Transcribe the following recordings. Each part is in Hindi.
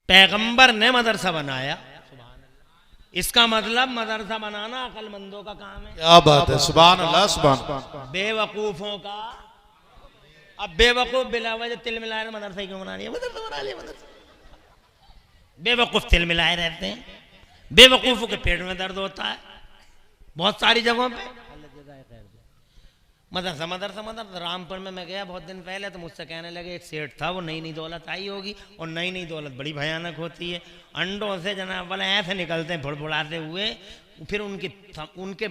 पैगंबर ने मदरसा बनाया, इसका मतलब मदरसा बनाना अक्लमंदों का काम है। क्या बात है, सुभान अल्लाह सुभान। बेवकूफों का, अब बेवकूफ बिला वजह तिल मिलाए मदरसा क्यों बना लिया, मदरसा बना लिया मदरसा। बेवकूफ तिल मिलाए रहते हैं, बेवकूफों के पेट में दर्द होता है बहुत सारी जगहों पे। मदरसा मदरसा मदरसा रामपुर में मैं गया बहुत दिन पहले, तो मुझसे कहने लगे एक सेठ था, वो नई नई दौलत आई होगी, और नई नई दौलत बड़ी भयानक होती है। अंडों से जनाब वाले ऐसे निकलते हैं फुड़फुड़ाते हुए, फिर उनके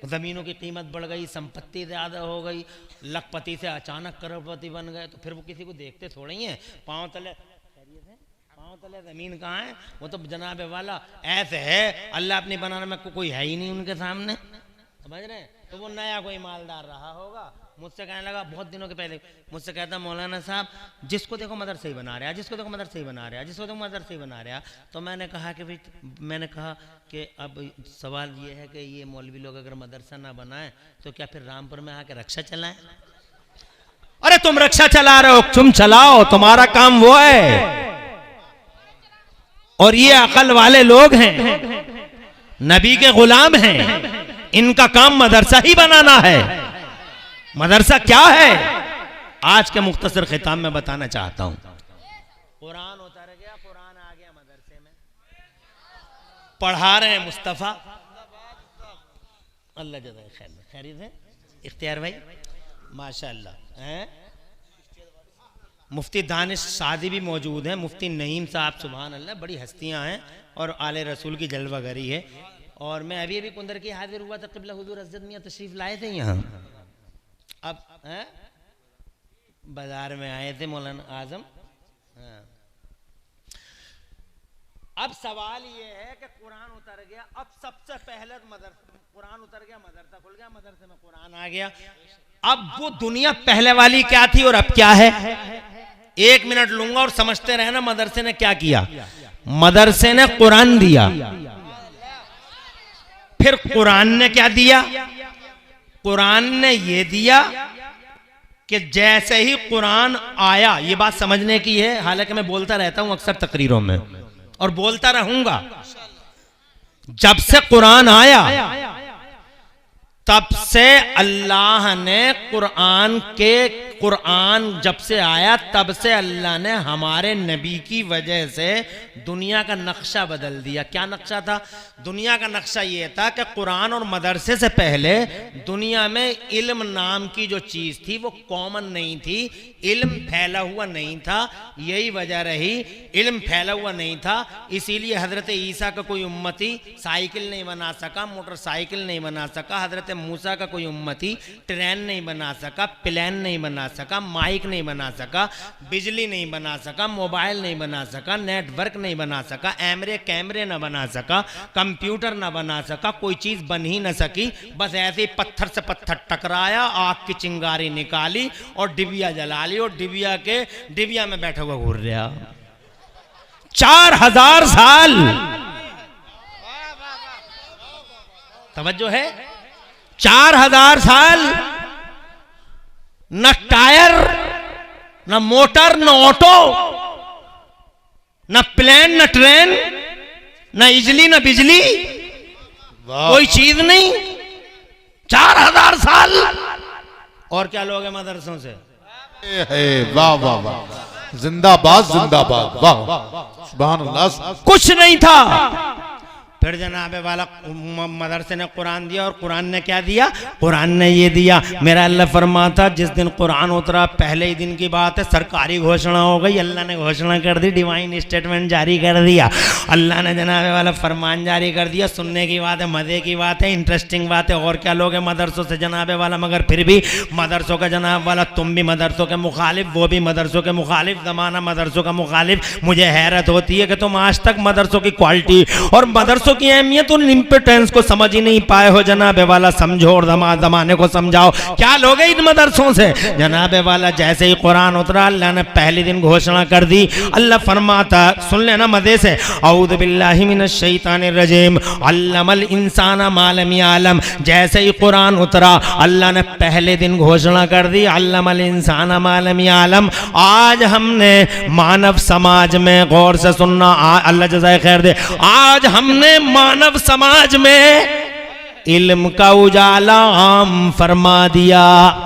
ज़मीनों की कीमत बढ़ गई, संपत्ति ज़्यादा हो गई, लखपति से अचानक करोड़पति बन गए, तो फिर वो किसी को देखते थोड़े ही हैं। पाँव तले ज़मीन कहाँ है, वो तो जनाब वाला ऐसे है, अल्लाह अपनी बनाने में कोई है ही नहीं उनके सामने, समझ रहे हैं। तो वो नया कोई मालदार रहा होगा, मुझसे कहने लगा बहुत दिनों के पहले, मुझसे कहता मौलाना साहब जिसको देखो मदरसा ही बना रहा है, जिसको देखो मदरसा ही बना रहा है, जिसको देखो मदरसा ही बना रहा है। तो मैंने कहा कि अब सवाल ये है कि ये मौलवी लोग अगर मदरसा ना बनाए तो क्या फिर रामपुर में आके रक्षा चलाएं? अरे तुम रक्षा चला रहे हो, तुम चलाओ, तुम्हारा काम वो है। और ये अकल वाले लोग हैं, नबी के गुलाम हैं, इनका काम मदरसा ही बनाना है। मदरसा क्या है आज के मुख्तसर खिताब में बताना चाहता हूं। कुरान उतर गया, कुरान आ गया मदरसे में, पढ़ा रहे हैं मुस्तफा, अल्लाह जज़ाए खैर में। खैरियत है इख्तियार भाई, माशाअल्लाह हैं। मुफ्ती दानिश सादी भी मौजूद हैं, मुफ्ती नईम साहब, सुभान अल्लाह, बड़ी हस्तियां हैं और आले रसूल की जलवागरी है। और मैं अभी कुंदर की हाजिर हुआ था, क़िबला हुज़ूर हज़रत मियां तशरीफ लाए थे यहाँ, अब हैं बाजार में आए थे मौलाना आजम। हाँ। अब सवाल ये है कि कुरान उतर गया, अब सबसे पहले कुरान उतर गया, मदरसा खुल गया, मदरसे में कुरान आ गया। अब वो दुनिया पहले वाली क्या थी और अब क्या है, 1 मिनट लूंगा और समझते रहना। मदरसे ने क्या किया, मदरसे ने कुरान दिया, फिर कुरान ने क्या दिया, कुरान ने ये दिया कि जैसे ही कुरान आया, ये बात समझने की है, हालांकि मैं बोलता रहता हूं अक्सर तकरीरों में और बोलता रहूंगा, जब से कुरान आया तब से अल्लाह ने कुरान जब से आया तब से अल्लाह ने हमारे नबी की वजह से दुनिया का नक्शा बदल दिया। क्या नक्शा था? दुनिया का नक्शा ये था कि कुरान और मदरसे से पहले दुनिया में इल्म नाम की जो चीज़ थी वो कॉमन नहीं थी, इल्म फैला हुआ नहीं था। यही वजह रही, इल्म फैला हुआ नहीं था, इसीलिए हज़रत ईसा का कोई उम्मती साइकिल नहीं बना सका, मोटरसाइकिल नहीं बना सका, हज़रत मूसा का कोई उम्मती ट्रेन नहीं बना सका, प्लेन नहीं बना सका, माइक नहीं बना सका, बिजली नहीं बना सका, मोबाइल नहीं बना सका, नेटवर्क नहीं बना सका, कैमरे न बना सका, कंप्यूटर न बना सका, कोई चीज बन ही न सकी। बस ऐसे ही पत्थर से पत्थर टकराया, आग की चिंगारी निकाली और डिबिया जला ली और डिबिया में बैठा हुआ घूर रहा 4000 साल। तवज्जो है, 4000 साल, न टायर, न मोटर, न ऑटो, न प्लेन, न ट्रेन, न इजली, न बिजली, कोई चीज नहीं। 4000 साल। और क्या लोग हैं मदरसों से? वाह वाह वाह, जिंदाबाद जिंदाबाद, वाह सुभान अल्लाह। कुछ नहीं था, फिर जनाब वाला मदरसे ने कुरान दिया और कुरान ने क्या दिया, कुरान ने ये दिया। मेरा अल्लाह फरमाता जिस दिन कुरान उतरा पहले ही दिन की बात है, सरकारी घोषणा हो गई, अल्लाह ने घोषणा कर दी, डिवाइन स्टेटमेंट जारी कर दिया, अल्लाह ने जनाब वाला फरमान जारी कर दिया। सुनने की बात है, मज़े की बात है, इंटरेस्टिंग बात है। और क्या लोग हैं मदरसों से जनाब वाला, मगर फिर भी मदरसों का जनाब वाला, तुम भी मदरसों के मुखालिफ, वो भी मदरसों के मुखालिफ, ज़माना मदरसों का मुखालिफ। मुझे हैरत होती है कि तुम आज तक मदरसों की क्वालिटी और मदरसों की अहमियत और इंपोर्टेंस को समझ ही नहीं पाए हो जनाबे वाला, समझो और जमाने को समझाओ। क्या लोगे इन मदरसों से जनाबे वाला? जैसे ही कुरान उतरा अल्लाह ने पहले दिन घोषणा कर दी। अल्लाह फरमाता, सुन लेना मजे से, औज़ु बिल्लाहि मिनश शैतानिर रजीम, अल्लमल इंसाना मा लम यअलम। जैसे ही कुरान उतरा अल्लाह ने पहले दिन घोषणा कर दी, अल्लमल इंसाना मा लम यअलम। आज हमने मानव समाज में, गौर से सुनना, अल्लाह जज़ाए खैर दे, आज हमने मानव समाज में इल्म का उजाला आम फरमा दिया।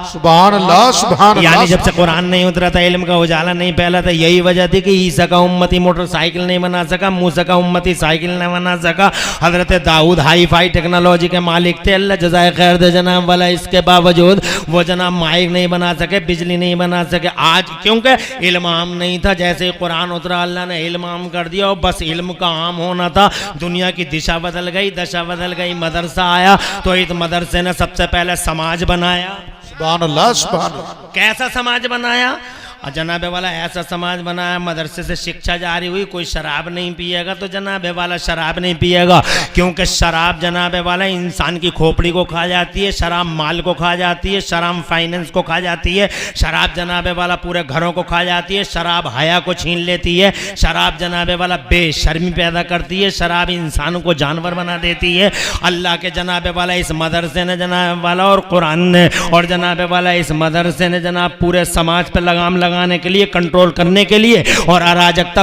सुभान अल्लाह, सुभान अल्लाह। यानी जब से कुरान नहीं उतरा था इल्म का उजाला नहीं फैला था। यही वजह थी कि ईसा का उम्मती मोटरसाइकिल नहीं बना सका, मूसा का उम्मती साइकिल नहीं बना सका। हजरत दाऊद हाई फाई टेक्नोलॉजी के मालिक थे, अल्लाह जज़ाए खैर दे जनाब वाला, इसके बावजूद वो जनाब माइक नहीं बना सके, बिजली नहीं बना सके। आज क्योंकि इल्म आम नहीं था। जैसे ही कुरान उतरा अल्लाह ने इल्म आम कर दिया और बस इल्म का आम होना था। दुनिया की दिशा बदल गई, दशा बदल गई। मदरसा आया तो इस मदरसे ने सबसे पहले समाज बनाया। सुभान अल्लाह, सुभान अल्लाह। कैसा समाज बनाया? और जनाबे वाला ऐसा समाज बनाया, मदरसे से शिक्षा जारी हुई, कोई शराब नहीं पिएगा तो जनाबे वाला शराब नहीं पिएगा, क्योंकि शराब जनाबे वाला इंसान की खोपड़ी को खा जाती है, शराब माल को खा जाती है, शराब फाइनेंस को खा जाती है, शराब जनाबे वाला पूरे घरों को खा जाती है, शराब हया को छीन लेती है, शराब जनाबे वाला बेशर्मी पैदा करती है, शराब इंसानों को जानवर बना देती है। अल्लाह के जनाबे वाला इस मदरसे ने जनाबे वाला और कुरान ने और जनाबे वाला इस मदरसे ने जनाब पूरे समाज पर लगाम लगाने के लिए, कंट्रोल करने के लिए और अराजकता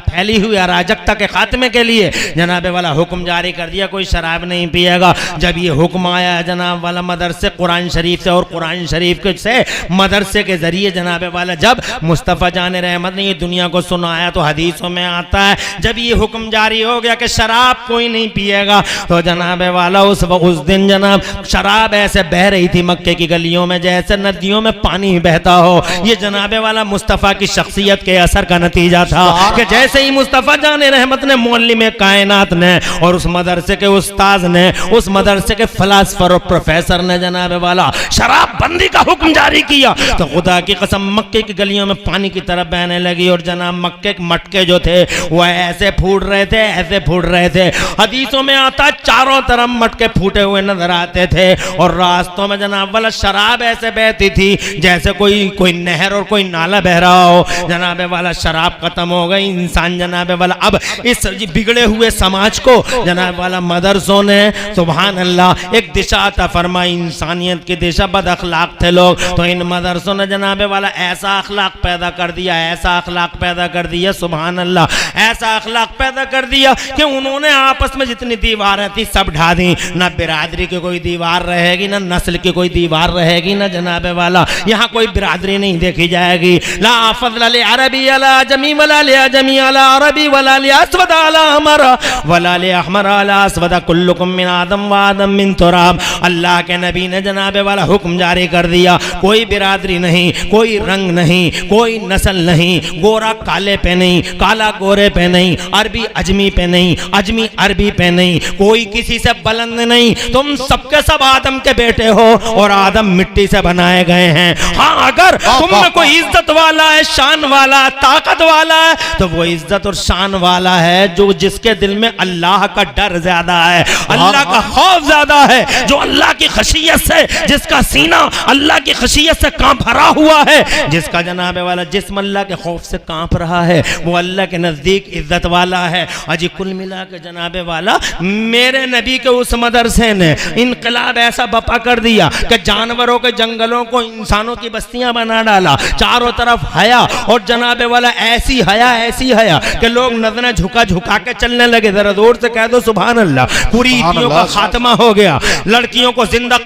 फैली हुई अराजकता के खात्मे के लिए जनाबे वाला हुक्म जारी कर दिया, कोई शराब नहीं पिएगा। जब ये हुक्म आया जनाब वाला मदरसे कुरान शरीफ से और कुरान शरीफ से मदरसे के जरिए जनाबे वाला जब मुस्तफ़ा जान रहमत ने ये दुनिया को सुनाया तो हदीसों में आता है जब ये हुक्म जारी हो गया कि शराब कोई नहीं पिएगा तो जनाबे वाला उस दिन जनाब शराब ऐसे बह रही थी मक्के की गलियों में जैसे नदियों में पानी बहता हो। ये जनाबे वाला मुस्तफ़ा की शख्सियत के असर का नतीजा था कि जैसे ही मुस्तफ़ा जान रहमत ने, मौल्लिम कायनात ने और उस मदरसे के उस्ताद ने, उस मदरसे के फलासफर और प्रोफेसर ने जनाबे वाला शराब बंदी का हुक्म जारी किया तो खुदा की कसम मक्के की गलियों में पानी की तरफ बहने लगी और जनाब मक्के के मटके जो थे वह ऐसे फूट रहे थे, ऐसे फूट रहे थे। हदीसों में आता चारों तरफ मटके फूटे हुए नजर आते थे और रास्तों में जनाब वाला शराब ऐसे बहती थी जैसे कोई नहर और कोई नाला बह रहा हो। जनाबे वाला शराब खत्म हो गई, इंसान जनाबे वाला अब इस बिगड़े हुए समाज को जनाब वाला मदरसों ने सुभान अल्लाह एक दिशा अता फरमाई, इंसानियत की दिशा। बद अखलाक थे लोग तो इन मदरसों ने जनाबे वाला ऐसा अखलाक पैदा कर दिया, ऐसा अखलाक पैदा कर दिया सुभान अल्लाह, ऐसा अखलाक पैदा कर दिया कि उन्होंने आपस में जितनी दीवारें थी सब ढा दी। ना बिरादरी की कोई दीवार रहेगी, ना नस्ल की कोई दीवार रहेगी, ना जनाबे वाला यहाँ कोई बिरादरी नहीं देखी जाएगी। ला फज़ल ले अरबी अला जमी वला ले अजमी अला अरबी वला ले अस्वद अला अहमर वला ले अहमर अला अस्वद कुल्लुकुम मिन आदम व आदम मिन तुराब। अल्लाह के नबी ने जनाबे वाला हुक्म जारी कर दिया, कोई बिरादरी नहीं, कोई रंग नहीं, कोई नस्ल नहीं, गोरा काले पे नहीं, काला गोरे पे नहीं, अरबी अजमी पे नहीं, अजमी अरबी पे नहीं, कोई किसी से बुलंद नहीं, तुम सबके सब आदम के बेटे हो और आदम मिट्टी से बनाए गए हैं। हाँ अगर तुम में कोई इज्जत वाला है, शान वाला है, ताकत वाला है तो वो इज्जत और शान वाला है जो जिसके दिल में अल्लाह का डर ज्यादा है, अल्लाह का खौफ ज्यादा है, जो अल्लाह की खशियत से, जिसका सीना अल्लाह की खशियत से कांप भरा हुआ है, जिसका जनाबे वाला जिस्म अल्लाह के खौफ से कांप रहा है, वो अल्लाह के नजदीक इज्जत वाला है। अजी कुल मिला के जनाबे वाला मेरे नबी के उस मदरसे ने इनकलाब ऐसा बपा कर दिया कि जानवरों के जंगलों को इंसानों की बस्तियां बना डाला, चारों तरफ हया और जनाबे वाला ऐसी हया कि लोग नजरें झुका झुका के चलने लगे। जरा जोर से कह दो सुभान अल्लाह। पूरी ईदियों का खात्मा हो गया, लड़कियों को जिंदा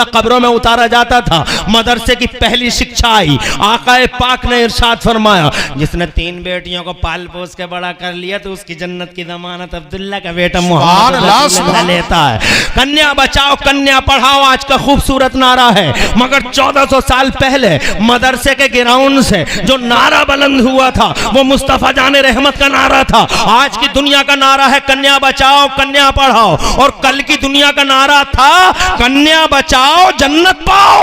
कब्रों में उतारा जाता था। मदरसे की पहली शिक्षा आई, आकाए पाक ने इरशाद फरमाया जिसने 3 बेटियों को पाल पोस के बड़ा कर लिया तो उसकी जन्नत की जमानत अब्दुल्ला का बेटा मोहम्मद लेता है। कन्या बचाओ कन्या पढ़ाओ आज का खूबसूरत नारा है, मगर 1400 साल पहले मदरसे के ग्राउंड से जो नारा बुलंद हुआ था वो मुस्तफा जाने रहमत का नारा था। आज की दुनिया का नारा है कन्या बचाओ कन्या पढ़ाओ और कल की दुनिया का नारा था कन्या बचाओ जन्नत पाओ।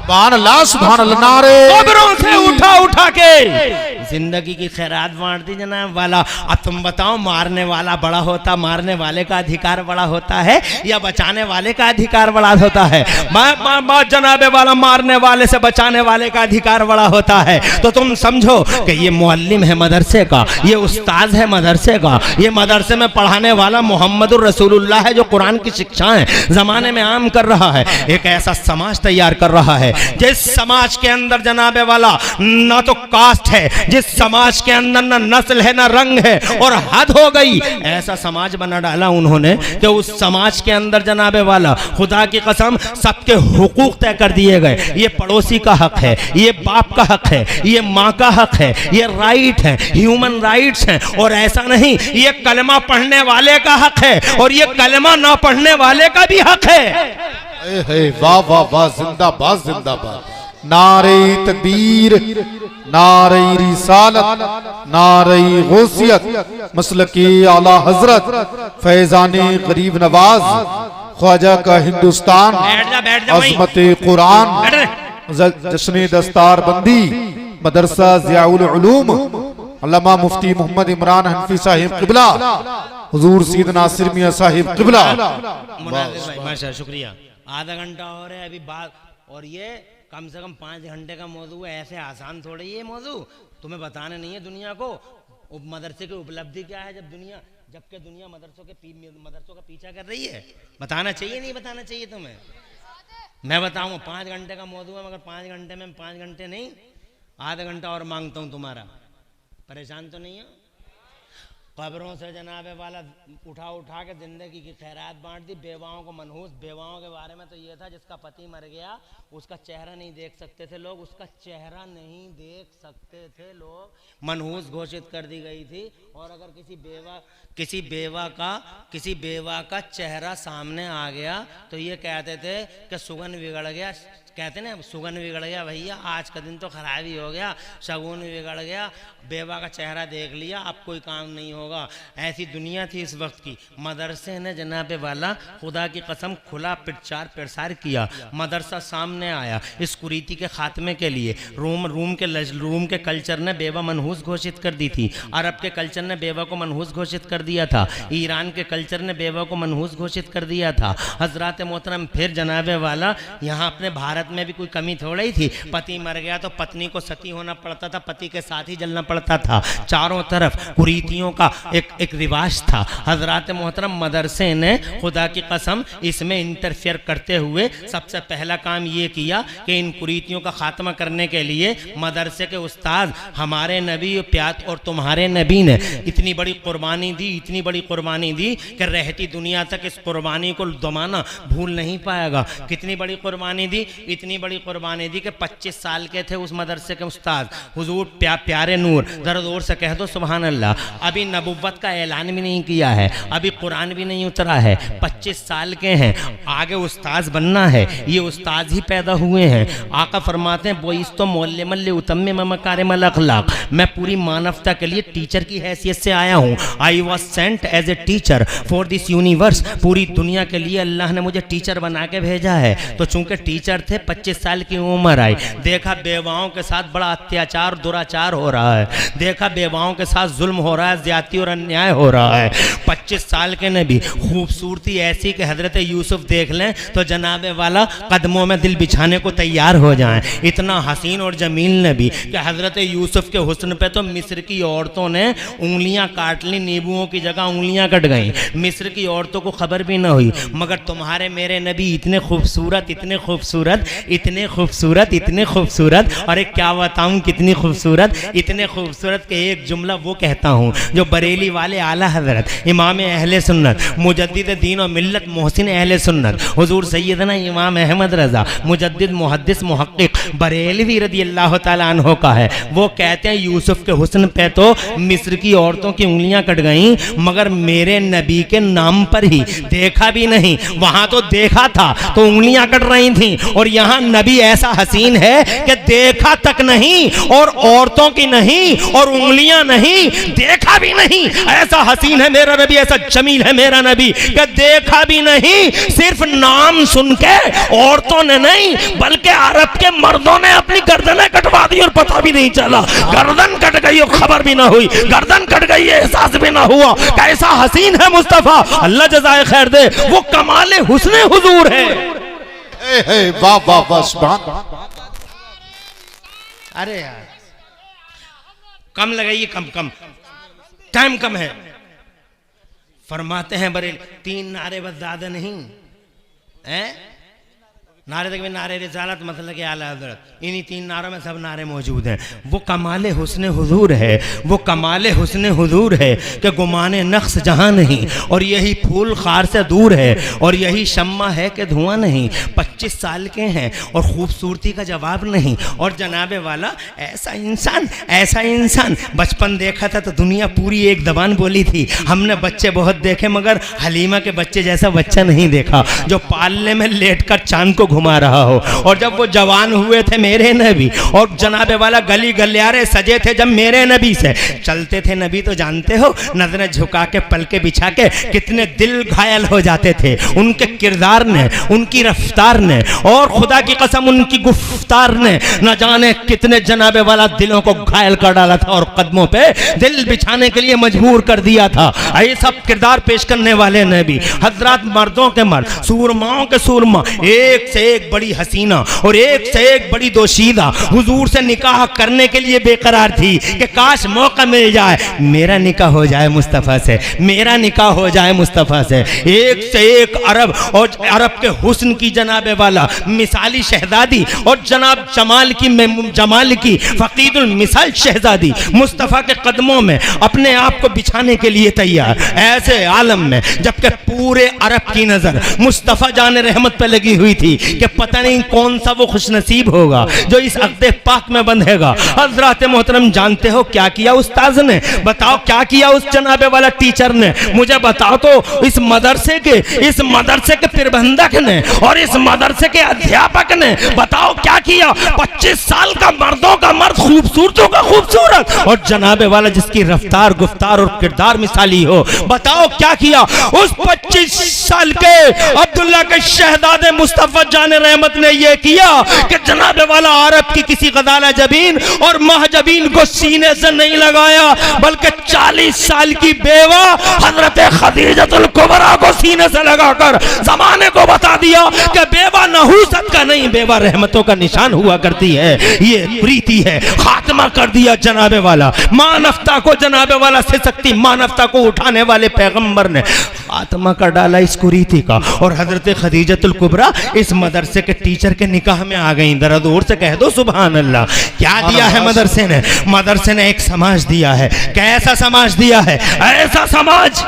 सुभान अल्लाह सुभान अल्लाह। नारे कब्रों से उठा उठा के जिंदगी की खैरात बांट दी जनाब वाला। अब तुम बताओ, मारने वाला बड़ा होता, मारने वाले का अधिकार बड़ा होता है या बचाने वाले का अधिकार बड़ा होता है? जनाबे वाला मारने वाले से बचाने वाले का अधिकार बड़ा होता है। तो तुम समझो कि ये मुअल्लिम है मदरसे का, ये उस्ताद है मदरसे का, ये मदरसे में पढ़ाने वाला मोहम्मदुर रसूलुल्लाह है जो कुरान की शिक्षाएं जमाने में आम कर रहा है। एक ऐसा समाज तैयार कर रहा है जिस समाज के अंदर जनाबे वाला ना तो कास्ट है, जिस समाज के अंदर ना नस्ल है ना रंग है, और हद हो गई ऐसा समाज बना डाला उन्होंने कि उस समाज के अंदर जनाबे वाला खुदा की कसम सबके हुकूक तय कर दिए गए। ये पड़ोसी का हक है, ये बाप का हक है, ये माँ का हक है, ये राइट है, ह्यूमन राइट्स हैं। और ऐसा नहीं, ये कलमा पढ़ने वाले का हक है और ये कलमा ना पढ़ने वाले का भी हक है। वाह वाह वाह, जिंदाबाद जिंदाबाद। नारे तकबीर, नारे रिसालत, नारे गौसियत, मसलकी आला हजरत फैजाने गरीब नवाज ख्वाजा का हिंदुस्तान, अज़मत कुरान, जश्न दस्तार बंदी, मदरसा ज़ियाउल उलूम, अल्लामा मुफ्ती मोहम्मद इमरान हनफी साहिब क़िबला, हुजूर सैयद नासिर मियां साहिब क़िबला। माशा शुक्रिया। आधा घंटा हो रहा है अभी बात, और ये कम से कम 5 घंटे का मौजू है। ऐसे आसान थोड़ी ये मौजू, तुम्हें बताना नहीं है दुनिया को मदरसे की उपलब्धि क्या है, जबकि दुनिया मदरसों का पीछा कर रही है। बताना चाहिए नहीं बताना चाहिए तुम्हें? मैं बताऊँ 5 घंटे का मौजू है, मगर 5 घंटे में 5 घंटे नहीं, आधा घंटा और मांगता हूँ तुम्हारा। परेशान तो नहीं है? कब्रों से जनाबे वाला उठा उठा के जिंदगी की खैरात बांट दी, बेवाओं को मनहूस। बेवाओं के बारे में तो ये था जिसका पति मर गया उसका चेहरा नहीं देख सकते थे लोग, उसका चेहरा नहीं देख सकते थे लोग, मनहूस घोषित कर दी गई थी। और अगर किसी बेवा का चेहरा सामने आ गया तो ये कहते थे कि सुगन बिगड़ गया। कहते ना सुगन बिगड़ गया भैया, आज का दिन तो खराब ही हो गया, शगुन बिगड़ गया, बेवा का चेहरा देख लिया, अब कोई काम नहीं होगा। ऐसी दुनिया थी इस वक्त की। मदरसे ने जनाबे वाला खुदा की कसम खुला प्रचार प्रसार किया। मदरसा सामने आया इस कुरीति के खात्मे के लिए। रूम के कल्चर ने बेवा मनहूस घोषित कर दी थी, अरब के कल्चर ने बेवा को मनहूस घोषित कर दिया था, ईरान के कल्चर ने बेवा को मनहूस घोषित कर दिया था। हजरात मोहतरम फिर जनाबे वाला यहाँ अपने भारत में भी कोई कमी थोड़ी थी। पति मर गया तो पत्नी को सती होना पड़ता था, पति के साथ ही जलना पड़ता था। चारों तरफ कुरीतियों का एक रिवाज था। हजरात मोहतरम मदरसे ने खुदा की कसम इसमें इंटरफेयर करते हुए सबसे पहला काम ये किया कि इन कुरीतियों का खात्मा करने के लिए मदरसे के उस्ताद हमारे नबी प्यात और तुम्हारे नबी ने इतनी बड़ी कुर्बानी दी, इतनी बड़ी कुर्बानी दी कि रहती दुनिया तक इस कुर्बानी को दमाना भूल नहीं पाएगा। कितनी बड़ी कुर्बानी दी? इतनी बड़ी कुर्बानी दी कि 25 साल के थे उस मदरसे के उस्ताद, हुजूर प्यारे नूर, जरा जोर से कह दो सुभान अल्लाह। अभी नबुव्वत का ऐलान भी नहीं किया है, अभी कुरान भी नहीं उतरा है, 25 साल के हैं, आगे उस्ताद बनना है, ये उस्ताद ही पैदा हुए हैं। आका फरमाते हैं बोइस तो मोल्ले उतम्मे मकारिमल अखलाक, मैं पूरी मानवता के लिए टीचर की हैसियत से आया हूँ। I was sent as a teacher for this universe, पूरी दुनिया के लिए अल्लाह ने मुझे टीचर बना के भेजा है। तो चूंकि टीचर थे, 25 साल की उम्र आई, देखा बेवाओं के साथ बड़ा अत्याचार दुराचार हो रहा है, देखा बेवाओं के साथ जुल्म हो रहा है, ज्यादती और अन्याय हो रहा है। 25 साल के नबी, खूबसूरती ऐसी कि हजरत यूसुफ देख लें तो जनाबे वाला कदमों में दिल बिछाने को तैयार हो जाएं। इतना हसीन और जमील नबी कि हजरत यूसुफ के हुस्न पे तो मिस्र की औरतों ने उंगलियां काट ली, नींबुओं की जगह उंगलियां कट गईं। मिस्र की औरतों को खबर भी न हुई, मगर तुम्हारे मेरे नबी इतने खूबसूरत, इतने खूबसूरत, इतने खूबसूरत, इतने खूबसूरत, और एक क्या बताऊं कितनी खूबसूरत, इतने खूबसूरत के एक जुमला वो कहता हूँ जो बरेली वाले आला हजरत इमाम अहले सुन्नत मुजद्दिद दीन और मिल्लत मोहसिन अहले सुन्नत हुजूर सैयदना इमाम अहमद रजा मुजद्दिद मुहद्दिस मुहक्किक बरेलवी रदी अल्लाह ताला अन्हो का है। वो कहते हैं यूसुफ के हुस्न पे तो मिस्र की औरतों की उंगलियां कट गईं, मगर मेरे नबी के नाम पर ही देखा भी नहीं, वहां तो देखा था तो उंगलियां कट रही थी, और यहाँ नबी ऐसा हसीन है कि देखा तक नहीं, और औरतों की नहीं, और उंगलियां नहीं, देखा भी नहीं। ऐसा हसीन है मेरा नबी, ऐसा जमील है मेरा नबी कि देखा भी नहीं, सिर्फ नाम सुन के औरतों ने नहीं बल्कि अरब के मर्दों ने अपनी गर्दनें कटवा दी और पता भी नहीं चला। गर्दन कट गई और खबर भी ना हुई, गर्दन कट गई एहसास भी ना हुआ। कैसा हसीन है मुस्तफा, अल्लाह जज़ाए खैर दे। वो कमाले हुस्ने हुजूर है। वाह वाह वाह, सुभान। अरे यार कम लगाइए, कम कम, टाइम कम है। फरमाते हैं बड़े 3 नारे बस, ज्यादा नहीं है। नारे तक में नारे रिसालत मतलब के आला हज़रत, इन्हीं 3 नारों में सब नारे मौजूद हैं। वो कमाले हुस्ने हुजूर है, वो कमाले हुस्ने हुजूर है कि गुमाने नक्श जहां नहीं, और यही फूल खार से दूर है, और यही शम्मा है कि धुआं नहीं। 25 साल के हैं और खूबसूरती का जवाब नहीं, और जनाबे वाला ऐसा इंसान, ऐसा इंसान। बचपन देखा था तो दुनिया पूरी एक जबान बोली थी। हमने बच्चे बहुत देखे मगर हलीमा के बच्चे जैसा बच्चा नहीं देखा, जो पालने में लेटकर चांद को घुमा रहा हो। और जब वो जवान हुए थे मेरे नबी, और जनाबे वाला गली गलियारे सजे थे जब मेरे नबी से चलते थे नबी, तो जानते हो नजरें झुका के पलके बिछा के कितने दिल घायल हो जाते थे उनके किरदार ने, उनकी रफ्तार ने, और खुदा की कसम उनकी गुफ्तार ने न जाने कितने जनाबे वाला दिलों को घायल कर डाला था और कदमों पे दिल बिछाने के लिए मजबूर कर दिया था। ये सब किरदार पेश करने वाले नबी हजरत, मर्दों के मर्द, सूरमाओं के सूरमा, एक से एक बड़ी हसीना और एक से एक बड़ी दोशीदा हुजूर से निकाह करने के लिए बेकरार थी कि काश मौका मिल जाए, मेरा निकाह हो जाए मुस्तफ़ा से, मेरा निकाह हो जाए मुस्तफ़ा से। एक से एक अरब, और अरब के हुस्न की जनाबे वाला मिसाली शहजादी, और जनाब जमाल की फकीदुल मिसाल शहजादी मुस्तफ़ा के कदमों में अपने आप को बिछाने के लिए तैयार। ऐसे आलम में जबकि पूरे अरब की नजर मुस्तफ़ा जान रहमत पे लगी हुई थी कि पता नहीं कौन सा वो खुशनसीब होगा जो इस अक़्दे पाक में बंधेगा। हज़रात मोहतरम जानते हो क्या किया उस्ताद ने, बताओ क्या किया उस जनाबे वाला टीचर ने, मुझे बताओ तो। इस मदरसे के प्रबंधक ने और इस मदरसे के अध्यापक ने बताओ क्या किया। 25 साल का मर्दों का मर्द, खूबसूरतों का खूबसूरत, और जनाबे वाला जिसकी रफ्तार गुफ्तार और किरदार मिसाली हो, बताओ क्या किया। उस 25 साल के अब्दुल्ला के शहजादे मुस्तफ़ा जान रहमत ने यह किया कि जनाबे वाला अरब की किसी गजाला जबीन और महजबीन को सीने से नहीं लगाया, बल्कि 40 साल की बेवा हजरत खदीजतुल कुबरा को सीने से लगाकर जमाने को बता दिया कि बेवा नहूसत का नहीं, बेवा रहमतों का निशान हुआ करती है। ये प्रीति है, खात्मा कर दिया जनाबे वाला। मानवता को जनाबे वाला से सकती, मानवता को उठाने वाले पैगंबर ने खात्मा कर डाला इस कुरीति का। और हजरत खदीजतुल कुबरा इस मदरसे के टीचर के निकाह में आ गई। दर्द दूर से कह दो सुभान अल्लाह। क्या दिया है मदरसे ने? मदरसे ने एक समाज दिया है। कैसा समाज दिया है? ऐसा समाज,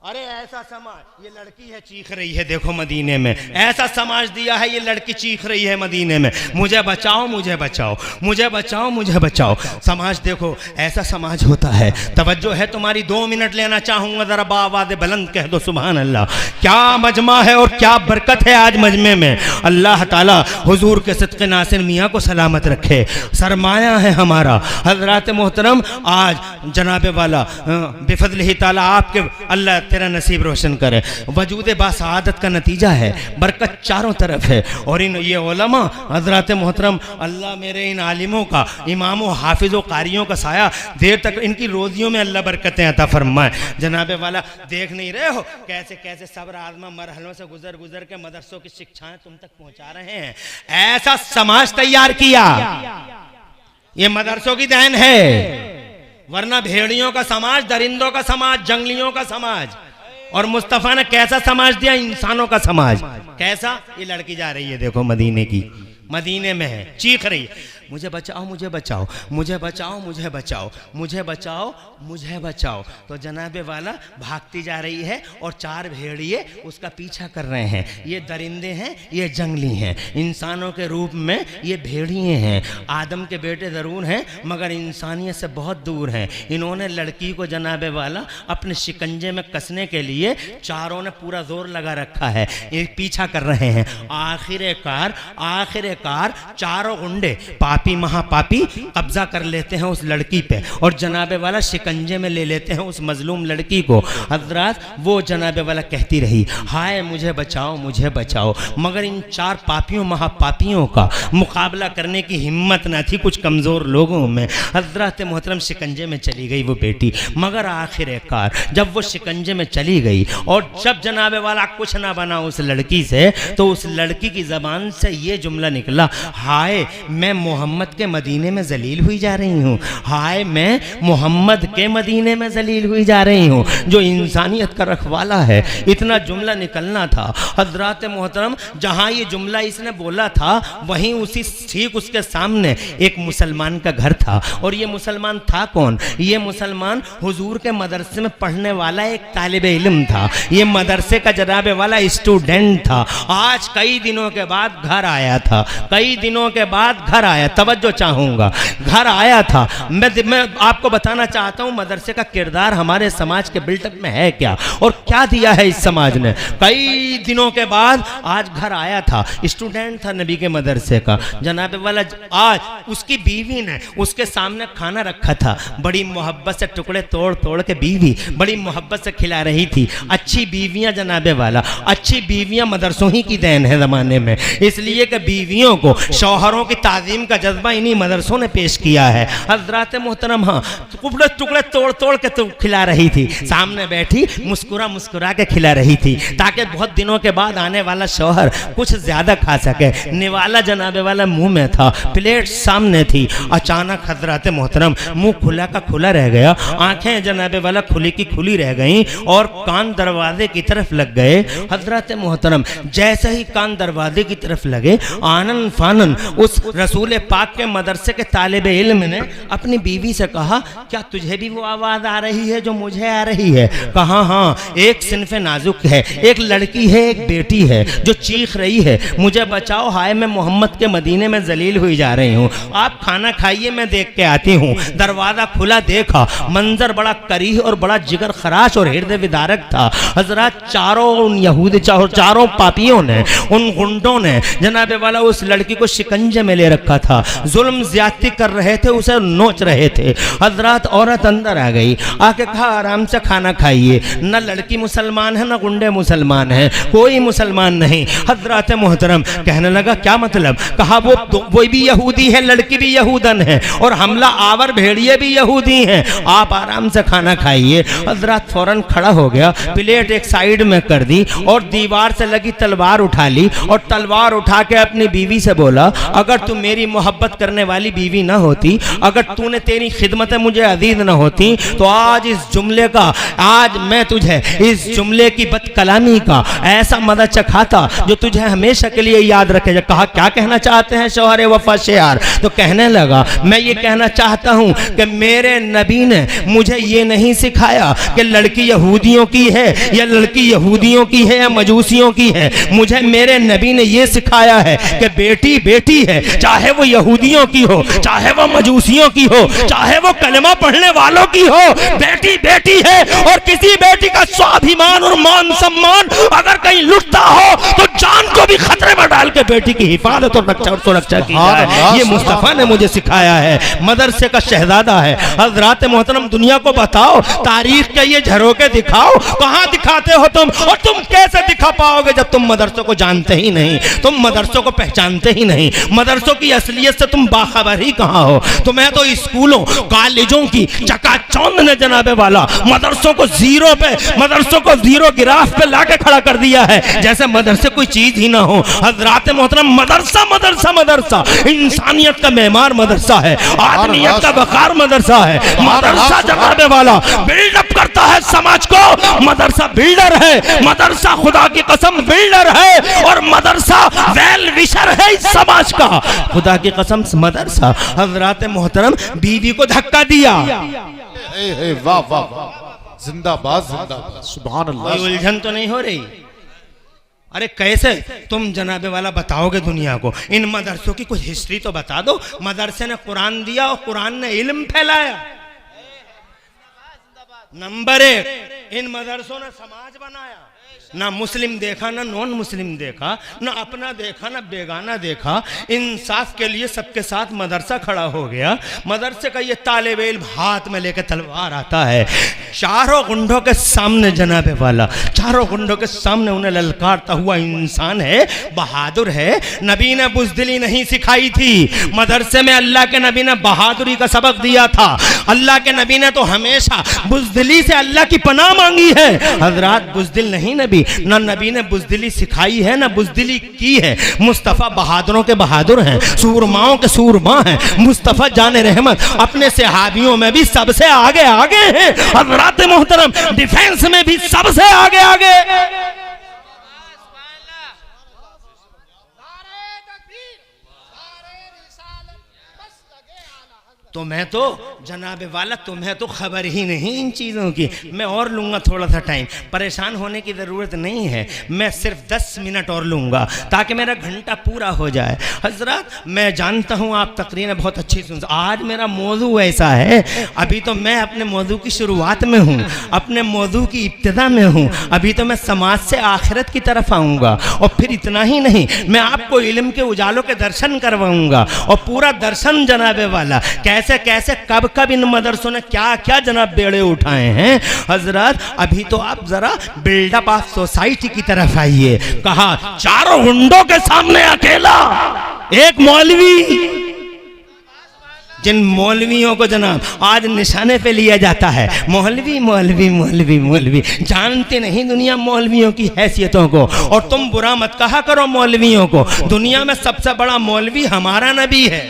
अरे ऐसा समाज, ये लड़की है चीख रही है देखो मदीने में, ऐसा समाज दिया है। ये लड़की चीख रही है मदीने में, मुझे बचाओ मुझे बचाओ, मुझे बचाओ मुझे बचाओ। समाज देखो ऐसा समाज होता है। तवज्जो है तुम्हारी, 2 मिनट लेना चाहूंगा, जरा बावाज़ बुलंद कह दो सुभान अल्लाह। क्या मजमा है और क्या बरकत है आज मजमे में। अल्लाह ताला हुजूर के सदक़े नासिर मियाँ को सलामत रखे, सरमाया है हमारा। हज़रात मोहतरम आज जनाबे वाला बिफज़्लिही ताला आपके, अल्लाह तेरा नसीब रोशन करे। वजूद बासआदत का नतीजा है, बरकत चारों तरफ है। और इन ये उलमा हज़रात मोहतरम, अल्लाह मेरे इन आलिमों का, इमामों हाफिज़ों कारियों का साया देर तक इनकी रोजियों में अल्लाह बरकतें अता फरमाए। जनाबे वाला देख नहीं रहे हो कैसे कैसे सब्र आज़मा मरहलों से गुजर गुजर के मदरसों की शिक्षाएं तुम तक पहुंचा रहे हैं। ऐसा समाज तैयार किया, ये मदरसों की देन है, वरना भेड़ियों का समाज, दरिंदों का समाज, जंगलियों का समाज। और मुस्तफ़ा ने कैसा समाज दिया? इंसानों का समाज। कैसा? ये लड़की जा रही है देखो मदीने की, मदीने में है, चीख रही है। मुझे बचाओ मुझे बचाओ मुझे बचाओ मुझे बचाओ मुझे बचाओ मुझे बचाओ। तो जनाबे वाला भागती जा रही है और 4 भेड़िए उसका पीछा कर रहे हैं। ये दरिंदे हैं, ये जंगली हैं, इंसानों के रूप में ये भेड़िए हैं। आदम के बेटे ज़रूर हैं मगर इंसानियत से बहुत दूर हैं। इन्होंने लड़की को जनाबे वाला अपने शिकंजे में कसने के लिए चारों ने पूरा जोर लगा रखा है, ये पीछा कर रहे हैं। आखिरकार चारों गुंडे पापी महापापी कब्जा कर लेते हैं उस लड़की पे और जनाबे वाला शिकंजे में ले लेते हैं उस मजलूम लड़की को। हजरात वो जनाबे वाला कहती रही हाय मुझे बचाओ, मगर इन 4 पापियों महापापियों का मुकाबला करने की हिम्मत ना थी कुछ कमज़ोर लोगों में। हजरत मोहतरम शिकंजे में चली गई वो बेटी, मगर आखिरकार जब वो शिकंजे में चली गई और जब जनाबे वाला कुछ ना बना उस लड़की से, तो उस लड़की की ज़बान से ये जुमला निकला, हाय मैं मोहम्मद के मदीने में जलील हुई जा रही हूँ, हाय मैं मोहम्मद के मदीने में जलील हुई जा रही हूँ जो इंसानियत का रखवाला है। इतना जुमला निकलना था। हजरत मोहतरम जहाँ ये जुमला इसने बोला था वहीं उसी ठीक उसके सामने एक मुसलमान का घर था। और ये मुसलमान था कौन? ये मुसलमान हुजूर के मदरसे में पढ़ने वाला एक तालिबे इल्म था। ये मदरसे का जनाबे वाला स्टूडेंट था। आज कई दिनों के बाद घर आया था, तवज्जो चाहूँगा, घर आया था। मैं आपको बताना चाहता हूँ मदरसे का किरदार हमारे समाज के बिल्टअप में है क्या और क्या दिया है इस समाज ने। कई दिनों के बाद आज घर आया था, स्टूडेंट था नबी के मदरसे का जनाबे वाला। आज उसकी बीवी ने उसके सामने खाना रखा था, बड़ी मोहब्बत से टुकड़े तोड़ तोड़ के बीवी बड़ी मोहब्बत से खिला रही थी। अच्छी बीवियां जनाबे वाला, अच्छी बीवियां मदरसों ही की देन है ज़माने में, इसलिए कि बीवियों को शौहरों की ताज़ीम का जज्बा इन्हीं मदरसों ने पेश किया है। हजरत मोहतरम हाँ टुकड़े तोड़ तोड़ के तो खिला रही थी, सामने बैठी मुस्कुरा के खिला रही थी ताकि बहुत दिनों के बाद आने वाला शौहर कुछ ज्यादा खा सके। निवाला जनाबे वाला मुंह में था, प्लेट सामने थी। अचानक हजरत मोहतरम मुंह खुला का खुला रह गया, आंखें जनाबे वाला खुली की खुली रह गईं और कान दरवाजे की तरफ लग गए। हजरत मोहतरम जैसे ही कान दरवाजे की तरफ लगे, आनन फानन उस रसूल पाक के मदरसे के तालिबे इल्म ने अपनी बीवी से कहा, क्या तुझे भी वो आवाज़ आ रही है जो मुझे आ रही है? कहा हाँ, एक सिनफे नाजुक है, एक लड़की है, एक बेटी है जो चीख रही है, मुझे बचाओ, हाय मैं मोहम्मद के मदीने में जलील हुई जा रही हूँ, आप खाना खाइए मैं देख के आती हूँ। दरवाज़ा खुला, देखा मंजर बड़ा करीह और बड़ा जिगर खराश और हृदय विदारक था। हजरत चारों पापियों ने, उन गुंडों ने जनाबे वाला उस लड़की को शिकंजे में ले रखा था, जुल्म ज्यादती कर रहे थे, उसे नोच रहे थे। हजरत औरत अंदर आ गई, आके कहा आराम से खाना खाइए, न लड़की मुसलमान है न गुंडे मुसलमान है, कोई मुसलमान नहीं। हजरत मोहतरम कहने लगा क्या मतलब? कहा वो भी यहूदी है, लड़की भी यहूदन है और हमला आवर भेड़िए भी यहूदी हैं, आप आराम से खाना खाइए। हजरत फौरन खड़ा हो गया, प्लेट एक साइड में कर दी और दीवार से लगी तलवार उठा ली और तलवार उठा के अपनी बीवी से बोला, अगर तू मेरी मोहब्बत करने वाली बीवी ना होती, अगर तूने तेरी खिदमतें मुझे अजीज न होती, तो आज इस जुमले का, आज मैं तुझे इस जुमले की बदकलामी का ऐसा मजा चखाता जो तुझे हमेशा के लिए याद रखेगा। कहा क्या कहना चाहते हैं शौहर वफा शेयार? तो कहने लगा मैं ये कहना चाहता हूँ कि मेरे नबी ने मुझे ये नहीं सिखाया कि लड़की यहूदियों की है या लड़की यहूदियों की है या मजूसियों की है। मुझे मेरे नबी ने ये सिखाया है कि बेटी बेटी है, चाहे वो यहूदियों की हो, चाहे वो मजूसियों की हो, चाहे वो कलमा पढ़ने वालों की हो, बेटी बेटी है। और किसी बेटी का स्वाभिमान और मान सम्मान अगर कहीं लुटता हो तो जान को भी खतरे में डाल के बेटी की हिफाजत और रक्षा और सुरक्षा की जाए। ये मुस्तफा ने मुझे सिखाया है, मदरसे का शहजादा है। हजरात मोहतरम दुनिया को बताओ, तारीख के ये झरोके दिखाओ, कहाँ दिखाते हो तुम? और तुम कैसे दिखा पाओगे जब तुम मदरसों को जानते ही नहीं, तुम मदरसों को पहचानते ही नहीं, मदरसों की असलियत से तुम बाखबर ही कहाँ हो? तुम्हें तो स्कूलों कॉलेजों की चकाचौंध ने जनाबे वाला मदरसों को जीरो पे, मदरसों को जीरो गिराफ पे लाके खड़ा कर दिया है, जैसे मदरसे कोई चीज ही ना हो। हजरात मोहतरम मदरसा मदरसा मदरसा इंसानियत का मेहमान मदरसा है, आदमियत का वकार मदरसा है। मदरसा जनाबे वाला बिल्डअप करता है समाज को, मदरसा बिल्डर है, मदरसा खुदा की कसम बिल्डर है और मदरसा वेल विशर है इस समाज का। खुदा की कसम मदरसा। हजरात मोहतरम बीवी को धक्का दिया। वाह वाह वाह, जिंदाबाद जिंदाबाद, सुभान अल्लाह। कोई उलझन तो नहीं हो रही? अरे कैसे तुम जनाबे वाला बताओगे दुनिया को? इन मदरसों की कुछ हिस्ट्री तो बता दो। मदरसे ने कुरान दिया और कुरान ने इल्म फैलाया। नंबर 1, इन मदरसों ने समाज बनाया। ना मुस्लिम देखा, ना नॉन मुस्लिम देखा, ना अपना देखा, ना बेगाना देखा। इंसाफ के लिए सबके साथ मदरसा खड़ा हो गया। मदरसे का ये तालिब इल्म हाथ में लेकर तलवार आता है, चारों गुंडों के सामने जनाबे वाला, चारों गुंडों के सामने उन्हें ललकारता हुआ इंसान है, बहादुर है। नबी ने बुज़दिली नहीं सिखाई थी। मदरसे में अल्लाह के नबी ने बहादुरी का सबक दिया था। अल्लाह के नबी ने तो हमेशा बुज़दिली से अल्लाह की पनाह मांगी है। हजरात बुज़दिल नहीं नबी, ना नबी ने बुज़दिली सिखाई है, ना बुज़दिली की है। मुस्तफ़ा बहादुरों के बहादुर हैं, सूरमाओं के सूरमा हैं। मुस्तफ़ा जाने रहमत अपने सहाबियों में भी सबसे आगे आगे हैं। हज़रात मोहतरम डिफेंस में भी सबसे आगे आगे। तुम्हें तो जनाबे वाला, तुम्हें तो खबर ही नहीं इन चीज़ों की। मैं और लूँगा थोड़ा सा टाइम, परेशान होने की ज़रूरत नहीं है। मैं सिर्फ 10 मिनट और लूँगा ताकि मेरा घंटा पूरा हो जाए। हजरत मैं जानता हूँ आप तकरीरें बहुत अच्छी सुन। आज मेरा मौजू ऐसा है, अभी तो मैं अपने मौजू की शुरुआत में हूँ, अपने मौजू की इब्तिदा में हूँ। अभी तो मैं समाज से आखिरत की तरफ आऊँगा। और फिर इतना ही नहीं, मैं आपको इल्म के उजालों के दर्शन करवाऊँगा। और पूरा दर्शन जनाबे वाला कैसे कैसे कब कब इन मदरसों ने क्या क्या जनाब बेड़े उठाए हैं। हजरत अभी तो आप जरा बिल्डअप ऑफ सोसाइटी की तरफ आइए। कहा चारों गुंडों के सामने अकेला एक मौलवी। जिन मौलवियों को जनाब आज निशाने पे लिया जाता है, मौलवी मौलवी मौलवी मौलवी, जानते नहीं दुनिया मौलवियों की हैसियतों को। और तुम बुरा मत कहा करो मौलवियों को, दुनिया में सबसे बड़ा मौलवी हमारा नबी है।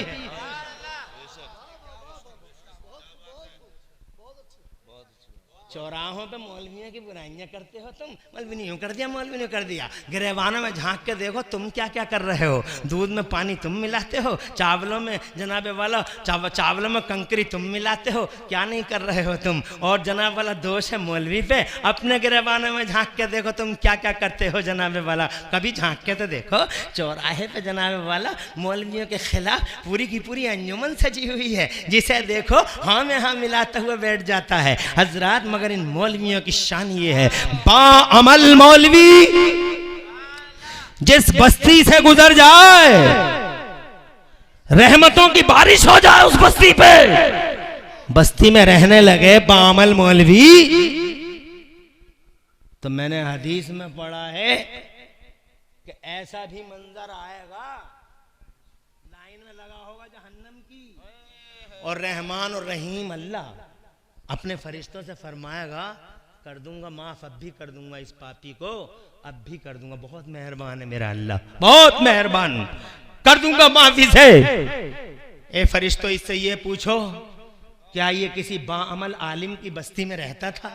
चौराहों पे मौलवियों की बुराइयां करते हो तुम, मौलवी कर दिया, मौलवी कर दिया। गिरेबानों में झांक के देखो तुम क्या क्या कर रहे हो। दूध में पानी तुम मिलाते हो, चावलों में जनाबे वाला चावलों में कंकरी तुम मिलाते हो, क्या नहीं कर रहे हो तुम। और जनाब वाला दोष है मौलवी पे। अपने गिरेबानों में झांक के देखो तुम क्या क्या करते हो जनाबे वाला। कभी झांक के तो देखो। चौराहे पे जनाबे वाला मौलवियों के खिलाफ पूरी की पूरी अंजुमन सजी हुई है, जिसे देखो हाँ में हाँ मिलाता हुआ बैठ जाता है। हजरात मगर इन मौलवियों की शान ये है, बाअमल मौलवी जिस बस्ती से गुजर जाए, रहमतों की बारिश हो जाए उस बस्ती पे, बस्ती में रहने लगे बाअमल मौलवी। तो मैंने हदीस में पढ़ा है कि ऐसा भी मंजर आएगा, लाइन में लगा होगा जहन्नम की, और रहमान और रहीम अल्लाह अपने फरिश्तों से फरमाएगा कर दूंगा माफ, अब भी कर दूंगा इस पापी को, अब भी कर दूंगा। बहुत मेहरबान है मेरा अल्लाह, बहुत मेहरबान, कर दूंगा माफी से। ए फरिश्तों इससे ये पूछो क्या ये किसी बाअमल आलिम की बस्ती में रहता था?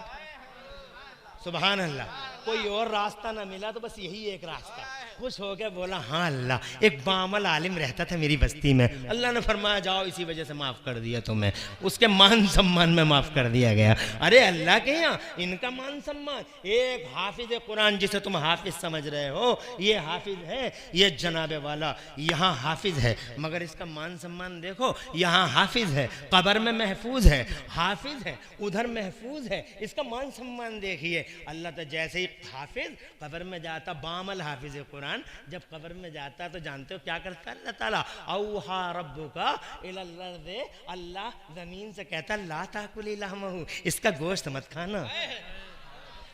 सुभान अल्लाह। कोई और रास्ता ना मिला तो बस यही एक रास्ता। खुश हो गया, बोला हाँ अल्लाह, एक बाअमल आलिम रहता था मेरी बस्ती में। अल्लाह ने फरमाया जाओ इसी वजह से माफ़ कर दिया तुम्हें, उसके मान सम्मान में माफ़ कर दिया गया। अरे अल्लाह के यहाँ इनका मान सम्मान, एक हाफिज कुरान जिसे तुम हाफिज समझ रहे हो, ये हाफिज है, ये जनाबे वाला यहाँ हाफिज है, मगर इसका मान सम्मान देखो। यहाँ हाफिज है, कब्र में महफूज है, हाफिज है उधर महफूज है, इसका मान सम्मान देखिए। अल्लाह तो जैसे ही हाफिज कब्र में जाता, बाअमल हाफिज कुरान जब कब्र में जाता तो जानते हो क्या करता है अल्लाह ताला? औहा रब्बुका इलल अर्दि, अल्लाह जमीन से कहता ला ताकुली लहमहु, इसका गोश्त मत खाना।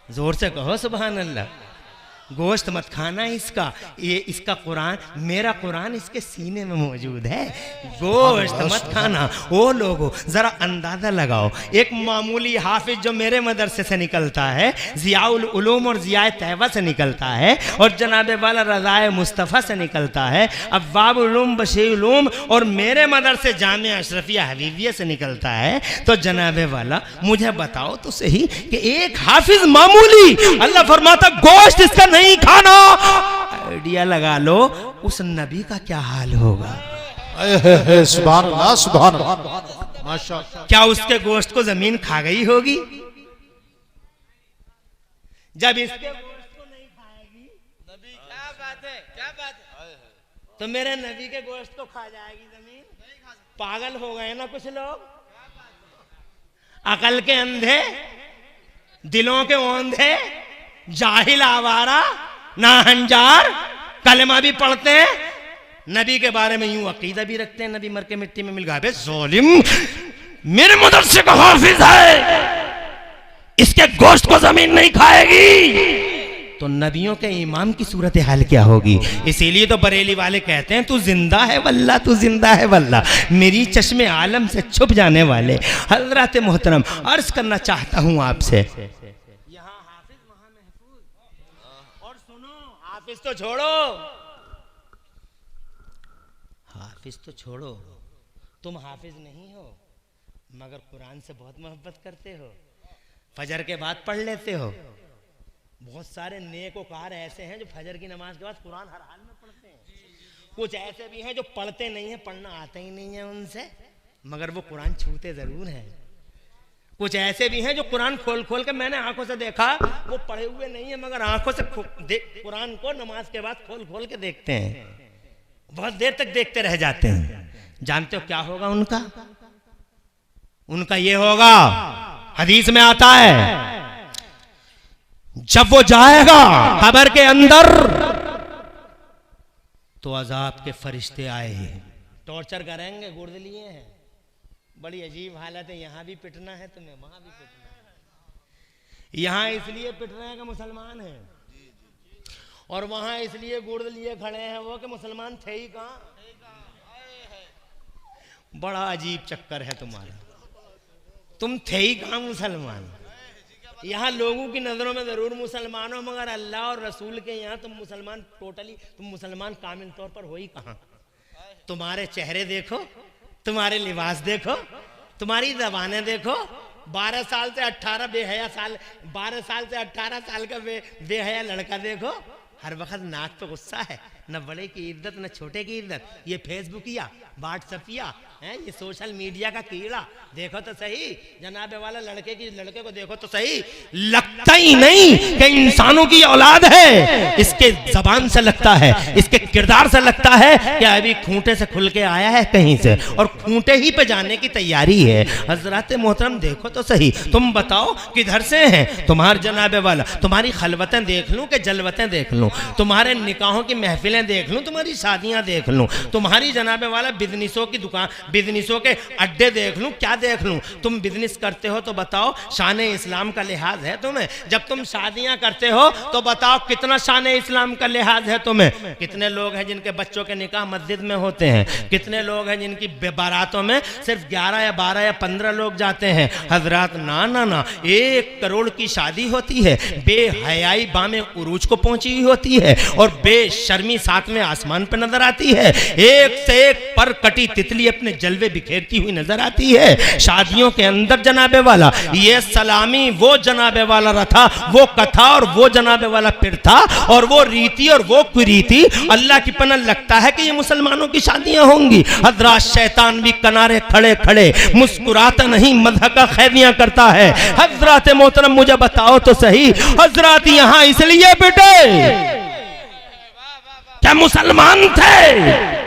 जोर से कहो सुभान अल्लाह। गोश्त मत खाना इसका, ये इसका कुरान, मेरा कुरान इसके सीने में मौजूद है। गोश्त मत खाना। ओ लोगो जरा अंदाजा लगाओ, एक मामूली हाफिज जो मेरे मदरसे से निकलता है, जियाउल उलूम और जियाए तैयबा से निकलता है, और जनाबे वाला रज़ाए मुस्तफ़ा से निकलता है, अब्वाबुल उलूम बशीरुल उलूम और मेरे मदरसे जामिया अशरफिया हबीबिया से निकलता है, तो जनाबे वाला मुझे बताओ तो सही कि एक हाफिज मामूली, अल्लाह फरमाता गोश्त इसका नहीं खाना, आइडिया लगा लो उस नबी का क्या हाल होगा। सुभान अल्लाह, सुभान अल्लाह, माशाअल्लाह। क्या उसके गोश्त को जमीन खा गई होगी? जब इसके गोश्त को नहीं खाएगी नबी, क्या बात है, क्या बात है, तो मेरे नबी के गोश्त को खा जाएगी जमीन? पागल हो गए ना कुछ लोग, अकल के अंधे, दिलों के औंधे, जाहिल आवारा, नाहंजार, कलमा भी पढ़ते हैं, नबी के बारे में यूं अकीदा भी रखते हैं, नबी मर के मिट्टी में मिल गया। बे ज़ालिम, मेरे मदरसे का हाफिज है, इसके गोश्त को जमीन नहीं खाएगी, तो नबियों के इमाम की सूरत हाल क्या होगी? इसीलिए तो बरेली वाले कहते हैं तू जिंदा है वल्ला, तू जिंदा है वल्ला। मेरी चश्मे आलम से छुप जाने वाले हजरत मोहतरम, अर्ज करना चाहता हूं आपसे, यहाँ हाफिज वहां महफूज। और सुनो, हाफिज तो छोड़ो, हाफिज तो छोड़ो, तुम हाफिज नहीं हो मगर कुरान से बहुत मोहब्बत करते हो, फजर के बाद पढ़ लेते हो। बहुत सारे नेकोकार ऐसे हैं जो फजर की नमाज के बाद कुरान हर हाल में पढ़ते हैं। कुछ ऐसे भी हैं जो पढ़ते नहीं हैं, पढ़ना आता ही नहीं है उनसे, मगर वो कुरान छूते जरूर हैं। कुछ ऐसे भी हैं जो कुरान खोल खोल के, मैंने आंखों से देखा, वो पढ़े हुए नहीं है मगर आंखों से कुरान को नमाज के बाद खोल खोल के देखते हैं, बहुत देर तक देखते रह जाते हैं। जानते हो क्या होगा उनका? उनका ये होगा, हदीस में आता है, जब वो जाएगा कब्र के अंदर तो अजाब के फरिश्ते आए, टॉर्चर करेंगे, गुर्द लिए हैं, बड़ी अजीब हालत है, यहां भी पिटना है तुम्हें, वहां भी पिटना है। यहां इसलिए पिट रहे हैं कि मुसलमान हैं, और वहां इसलिए गुर्द लिए खड़े हैं वो कि मुसलमान थे ही कहां। बड़ा अजीब चक्कर है तुम्हारा, तुम थे ही कहां मुसलमान। यहाँ लोगों की नजरों में जरूर मुसलमान हो, मगर अल्लाह और रसूल के यहाँ तुम मुसलमान टोटली, तुम मुसलमान कामिल तौर पर हो ही कहाँ। तुम्हारे चेहरे देखो, तुम्हारे लिबास देखो, तुम्हारी जबानें देखो, 12 साल से 18 बेहया साल, 12 साल से 18 साल का बेहया लड़का देखो, हर वक्त नाक पे गुस्सा है, न बड़े की इज्जत न छोटे की इज्जत। ये फेसबुकिया, व्हाट्सएपिया है, ये सोशल मीडिया का कीड़ा, देखो तो सही जनाबे वाला लड़के को देखो तो सही, लगता ही नहीं कि इंसानों की औलाद है। इसके जबान से लगता है, इसके किरदार से लगता है कि अभी खूंटे से खुल के आया है कहीं से, और खूंटे ही पे जाने की तैयारी है। हजरत मोहतरम देखो तो सही, तुम बताओ किधर से हैं तुम्हारे जनाबे वाला? तुम्हारी खलवतें देख लूं कि जलवतें देख लूं, तुम्हारे निकाहों की महफिलें देख लूं, तुम्हारी शादियां देख लूं, तुम्हारी जनाबे वाला बिजनेसों की दुकान, बिजनेसों के अड्डे देख लूं, क्या देख लूं? तुम बिजनेस करते हो तो बताओ शान इस्लाम का लिहाज है तुम्हें? जब तुम शादियां करते हो तो बताओ कितना शान इस्लाम का लिहाज है तुम्हें? कितने लोग हैं जिनके बच्चों के निकाह मस्जिद में होते हैं? कितने लोग हैं जिनकी बारातों में सिर्फ 11 या 12 या 15 लोग जाते हैं? हजरात ना ना ना, 1 करोड़ की शादी होती है, बेहयाई बामे उरूज को पहुंची हुई होती है, और बेशर्मी 7वें आसमान पर नजर आती है। एक से एक पर कटी तितली अपने जलवे बिखेरती हुई नजर आती है शादियों के अंदर जनाबे वाला। ये सलामी वो जनाबे वाला रथा, वो कथा और वो जनाबे वाला फिर था, और वो रीति और वो कुरीति अल्लाह की पनाह लगता है कि ये मुसलमानों की शादियां होंगी। हजरात शैतान भी किनारे खड़े खड़े मुस्कुराता नहीं, मदह का खैरियां करता है। हजरात मोहतरम मुझे बताओ तो सही, हजरात यहां इसलिए बेटे क्या मुसलमान थे,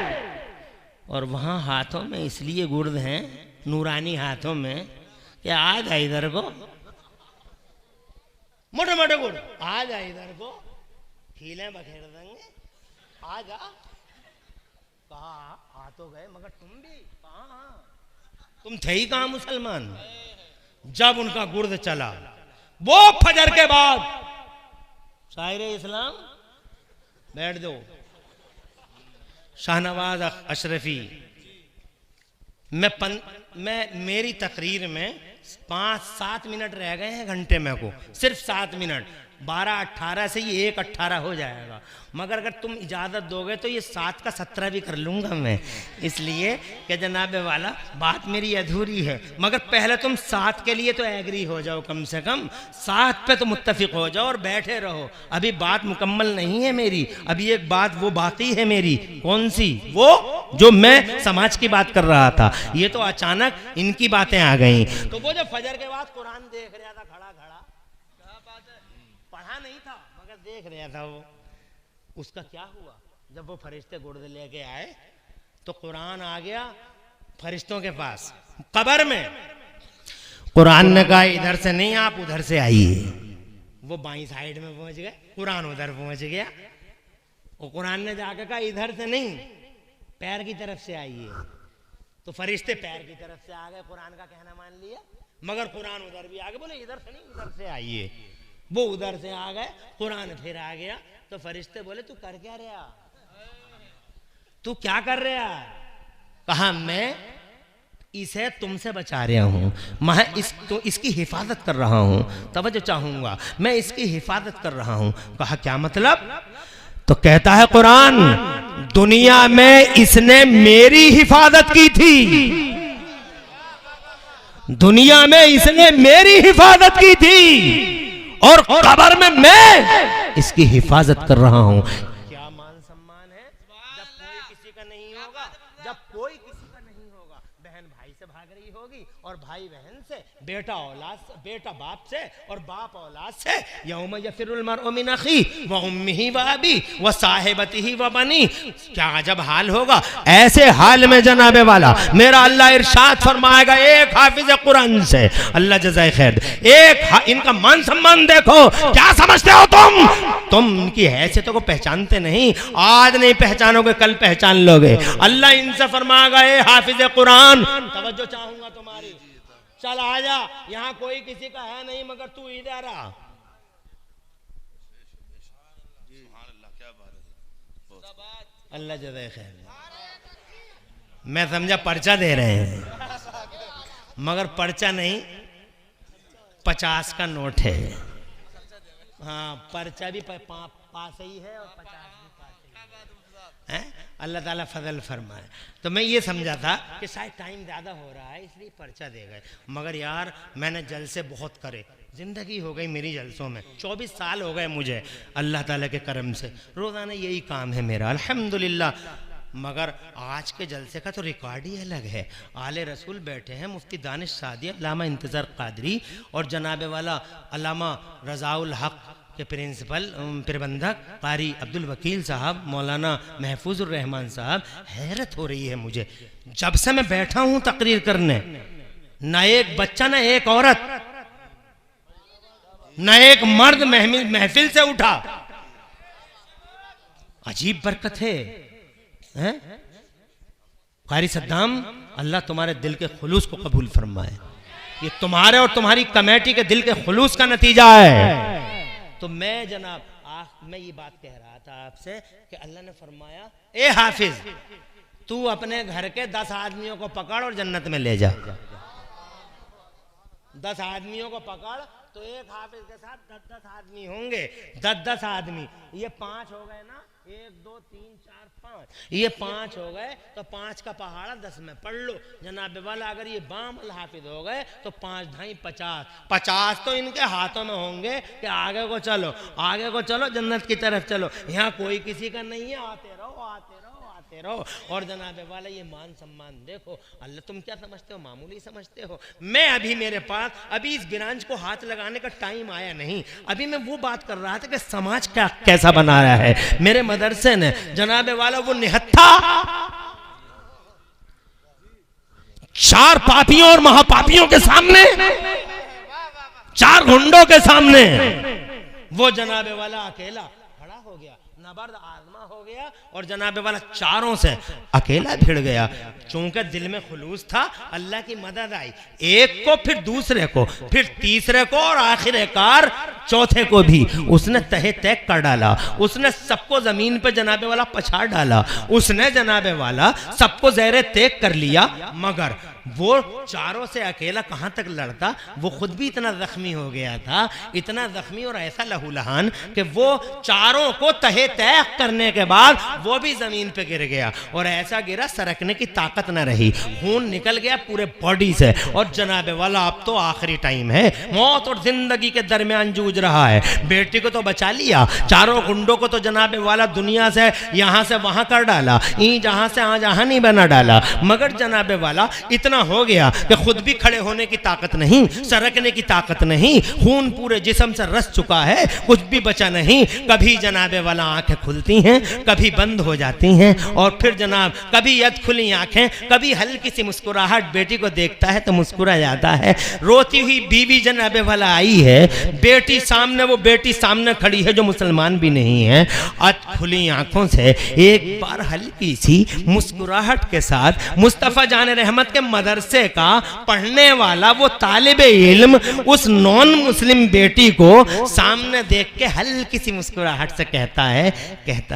और वहां हाथों में इसलिए गुर्द हैं, नूरानी हाथों में, कि आ जा इधर को, मोटे मोटे गुर्द, आ जा इधर को, खीले बखेर देंगे, आ जा। कहा आ तो गए, मगर तुम भी कहाँ, तुम थे ही कहाँ मुसलमान? जब उनका गुर्द चला, वो फजर के बाद, शायर इस्लाम बैठ दो, शाहनवाज अशरफी, मैं मेरी तकरीर में 5-7 मिनट रह गए हैं घंटे में को, सिर्फ 7 मिनट। 12-18 से ये 1-18 हो जाएगा, मगर अगर तुम इजाज़त दोगे तो ये 7 का 17 भी कर लूँगा मैं। इसलिए कि जनाब वाला बात मेरी अधूरी है, मगर पहले तुम 7 के लिए तो एग्री हो जाओ, कम से कम 7 पे तो मुत्तफिक हो जाओ और बैठे रहो। अभी बात मुकम्मल नहीं है मेरी, अभी एक बात वो बाकी है मेरी। कौन सी? वो जो मैं समाज की बात कर रहा था, ये तो अचानक इनकी बातें आ गई। तो वो जो फजर के बाद कुरान देख रहा था खड़ा खड़ा, पढ़ा नहीं था मगर देख रहा था वो, उसका क्या हुआ? जब वो फरिश्ते गुर्दे लेके आए तो कुरान आ गया फरिश्तों के पास कब्र में। कुरान ने कहा इधर से नहीं, आप उधर से आइए। वो बाईं साइड में पहुंच गए, कुरान उधर पहुंच गया। और कुरान ने जाकर कहा इधर से नहीं, पैर की तरफ से आइए। तो फरिश्ते पैर की तरफ से आ गए, कुरान का कहना मान लिया, मगर कुरान उधर भी आ गए, बोले इधर से नहीं उधर से आइए। वो उधर से आ गए, कुरान फिर आ गया। तो फरिश्ते बोले तू कर क्या रहा, तू क्या कर रहा? कहा मैं इसे तुमसे बचा रहा हूं, मैं इसकी हिफाजत कर रहा हूं। तवज्जो चाहूंगा, मैं इसकी हिफाजत कर रहा हूं। कहा क्या मतलब? तो कहता है कुरान दुनिया में इसने मेरी हिफाजत की थी, दुनिया में इसने मेरी हिफाजत की थी और कब्र में मैं इसकी हिफाजत कर रहा हूं। क्या मान सम्मान है जब कोई किसी का नहीं होगा, जब कोई किसी का नहीं होगा। बहन भाई से भाग रही होगी और भाई बहन से, बेटा औलाद से, बेटा बाप से और बाप औलाद से। यौम यफिरुल मर्उ मिन अखी व उम्मिही व अबी व साहिबतिही व बनी। क्या अजब हाल होगा। ऐसे हाल में जनाबे वाला मेरा अल्लाह इरशाद फरमाएगा एक हाफिज कुरान से, अल्लाह जज़ाए खैर, एक इनका मान सम्मान देखो। क्या समझते हो तुम इनकी हैसियतों को पहचानते नहीं। आज नहीं पहचानोगे कल पहचान लोगे। अल्लाह इनसे फरमाएगा ए हाफिज कुरान, तवज्जो चाहूंगा तुम्हारी, चल आजा, यहाँ कोई किसी का है नहीं मगर तू इधर आ। अल्लाह जज़ाए खैर। मैं समझा पर्चा दे रहे हैं, मगर पर्चा नहीं, 50 का नोट है। हाँ, पर्चा भी पास ही है और 50 भी पास ही है। अल्लाह ताला फजल फरमाए। तो मैं ये समझा था कि शायद टाइम ज़्यादा हो रहा है इसलिए पर्चा दे गए, मगर यार मैंने जलसे बहुत करे, ज़िंदगी हो गई मेरी जलसों में, 24 साल हो गए मुझे अल्लाह ताला के करम से, रोज़ाना यही काम है मेरा अल्हम्दुलिल्लाह। मगर आज के जलसे का तो रिकॉर्ड ही अलग है। आले रसूल बैठे हैं, मुफ्ती दानिश सादी, अल्लामा इंतज़ार कादरी और जनाबे वाला अल्लामा रज़ाउल हक के प्रिंसिपल प्रबंधक कारी अब्दुल वकील साहब, मौलाना महफूजुर रहमान साहब। हैरत हो रही है मुझे, जब से मैं बैठा हूं तकरीर करने, न एक बच्चा न एक औरत न एक मर्द महफिल से उठा। अजीब बरकत है। कारी सद्दाम, अल्लाह तुम्हारे दिल के खुलूस को कबूल फरमाए। ये तुम्हारे और तुम्हारी कमेटी के दिल के खुलूस का नतीजा है। तो मैं जनाब मैं ये बात कह रहा था आपसे कि अल्लाह ने फरमाया ए हाफिज तू अपने घर के 10 आदमियों को पकड़ और जन्नत में ले जा। 10 आदमियों को पकड़ तो एक हाफिज के साथ 10-10 आदमी होंगे, 10-10 आदमी, ये 5 हो गए ना, 1 2 3 4 5, ये 5 हो गए तो 5 का पहाड़ा 10 में पढ़ लो जनाब वाला। अगर ये बामल हाफिज हो गए तो 5 ढाई 50 तो इनके हाथों में होंगे कि आगे को चलो, आगे को चलो, जन्नत की तरफ चलो। यहाँ कोई किसी का नहीं है, आते रहो आते रहो आते रहो। और जनाब वाला ये मान सम्मान देखो। अल्लाह तुम क्या समझते हो, मामूली समझते हो। मैं अभी मेरे पास अभी इस ब्रांच को हाथ लगाने का टाइम आया नहीं। अभी मैं वो बात कर रहा था कि समाज क्या कैसा बना रहा है। मेरे मदरसे ने जनाब वाला वो निहत्था 4 पापियों और महापापियों के सामने, 4 गुंडों के सामने वो जनाब वाला अकेला खड़ा हो गया, नबर्द आजमा हो गया और जनाब वाला चारों से अकेला भिड़ गया। चूंकि दिल में खुलूस था, अल्लाह की मदद आई, एक को फिर दूसरे को फिर तीसरे को और आखिरकार चौथे को भी उसने तहे तय कर डाला। उसने सबको जमीन पे जनाबे वाला पछाड़ डाला। उसने जनाबे वाला सबको ज़ेरे तेग कर लिया, मगर वो चारों से अकेला कहां तक लड़ता। वो खुद भी इतना जख्मी हो गया था, इतना जख्मी और ऐसा लहूलहान कि वो चारों को तहे तय करने के बाद वो भी जमीन पे गिर गया, और ऐसा गिरा सरकने की ताकत न रही, खून निकल गया पूरे बॉडी से। और जनाबे वाला अब तो आखिरी टाइम है, मौत और जिंदगी के दरमियान जूझ रहा है। बेटी को तो बचा लिया, चारों गुंडों को तो जनाबे वाला दुनिया से यहां से वहां कर डाला, जहां से जहां नहीं बना डाला, मगर जनाबे वाला इतना हो गया कि खुद भी खड़े होने की ताकत नहीं, सरकने की ताकत नहीं, खून पूरे जिस्म से रस चुका है, कुछ भी बचा नहीं। कभी जनाबे वाला आंखें खुलती हैं, कभी बंद हो जाती हैं, और फिर जनाब कभी यद खुली आंखें, कभी हल्की सी मुस्कुराहट, बेटी को देखता है तो मुस्कुरा जाता है। रोती हुई बीवी जनाबे वाला आई है, बेटी सामने, वो बेटी सामने खड़ी है जो मुसलमान भी नहीं है। अत खुली आंखों से एक बार हल्की सी मुस्कुराहट के साथ मुस्तफ़ा जान रहमत के मदरसे का पढ़ने वाला वो तालिबे इल्म उस नॉन मुस्लिम बेटी को सामने देख के हल्की सी मुस्कुराहट से कहता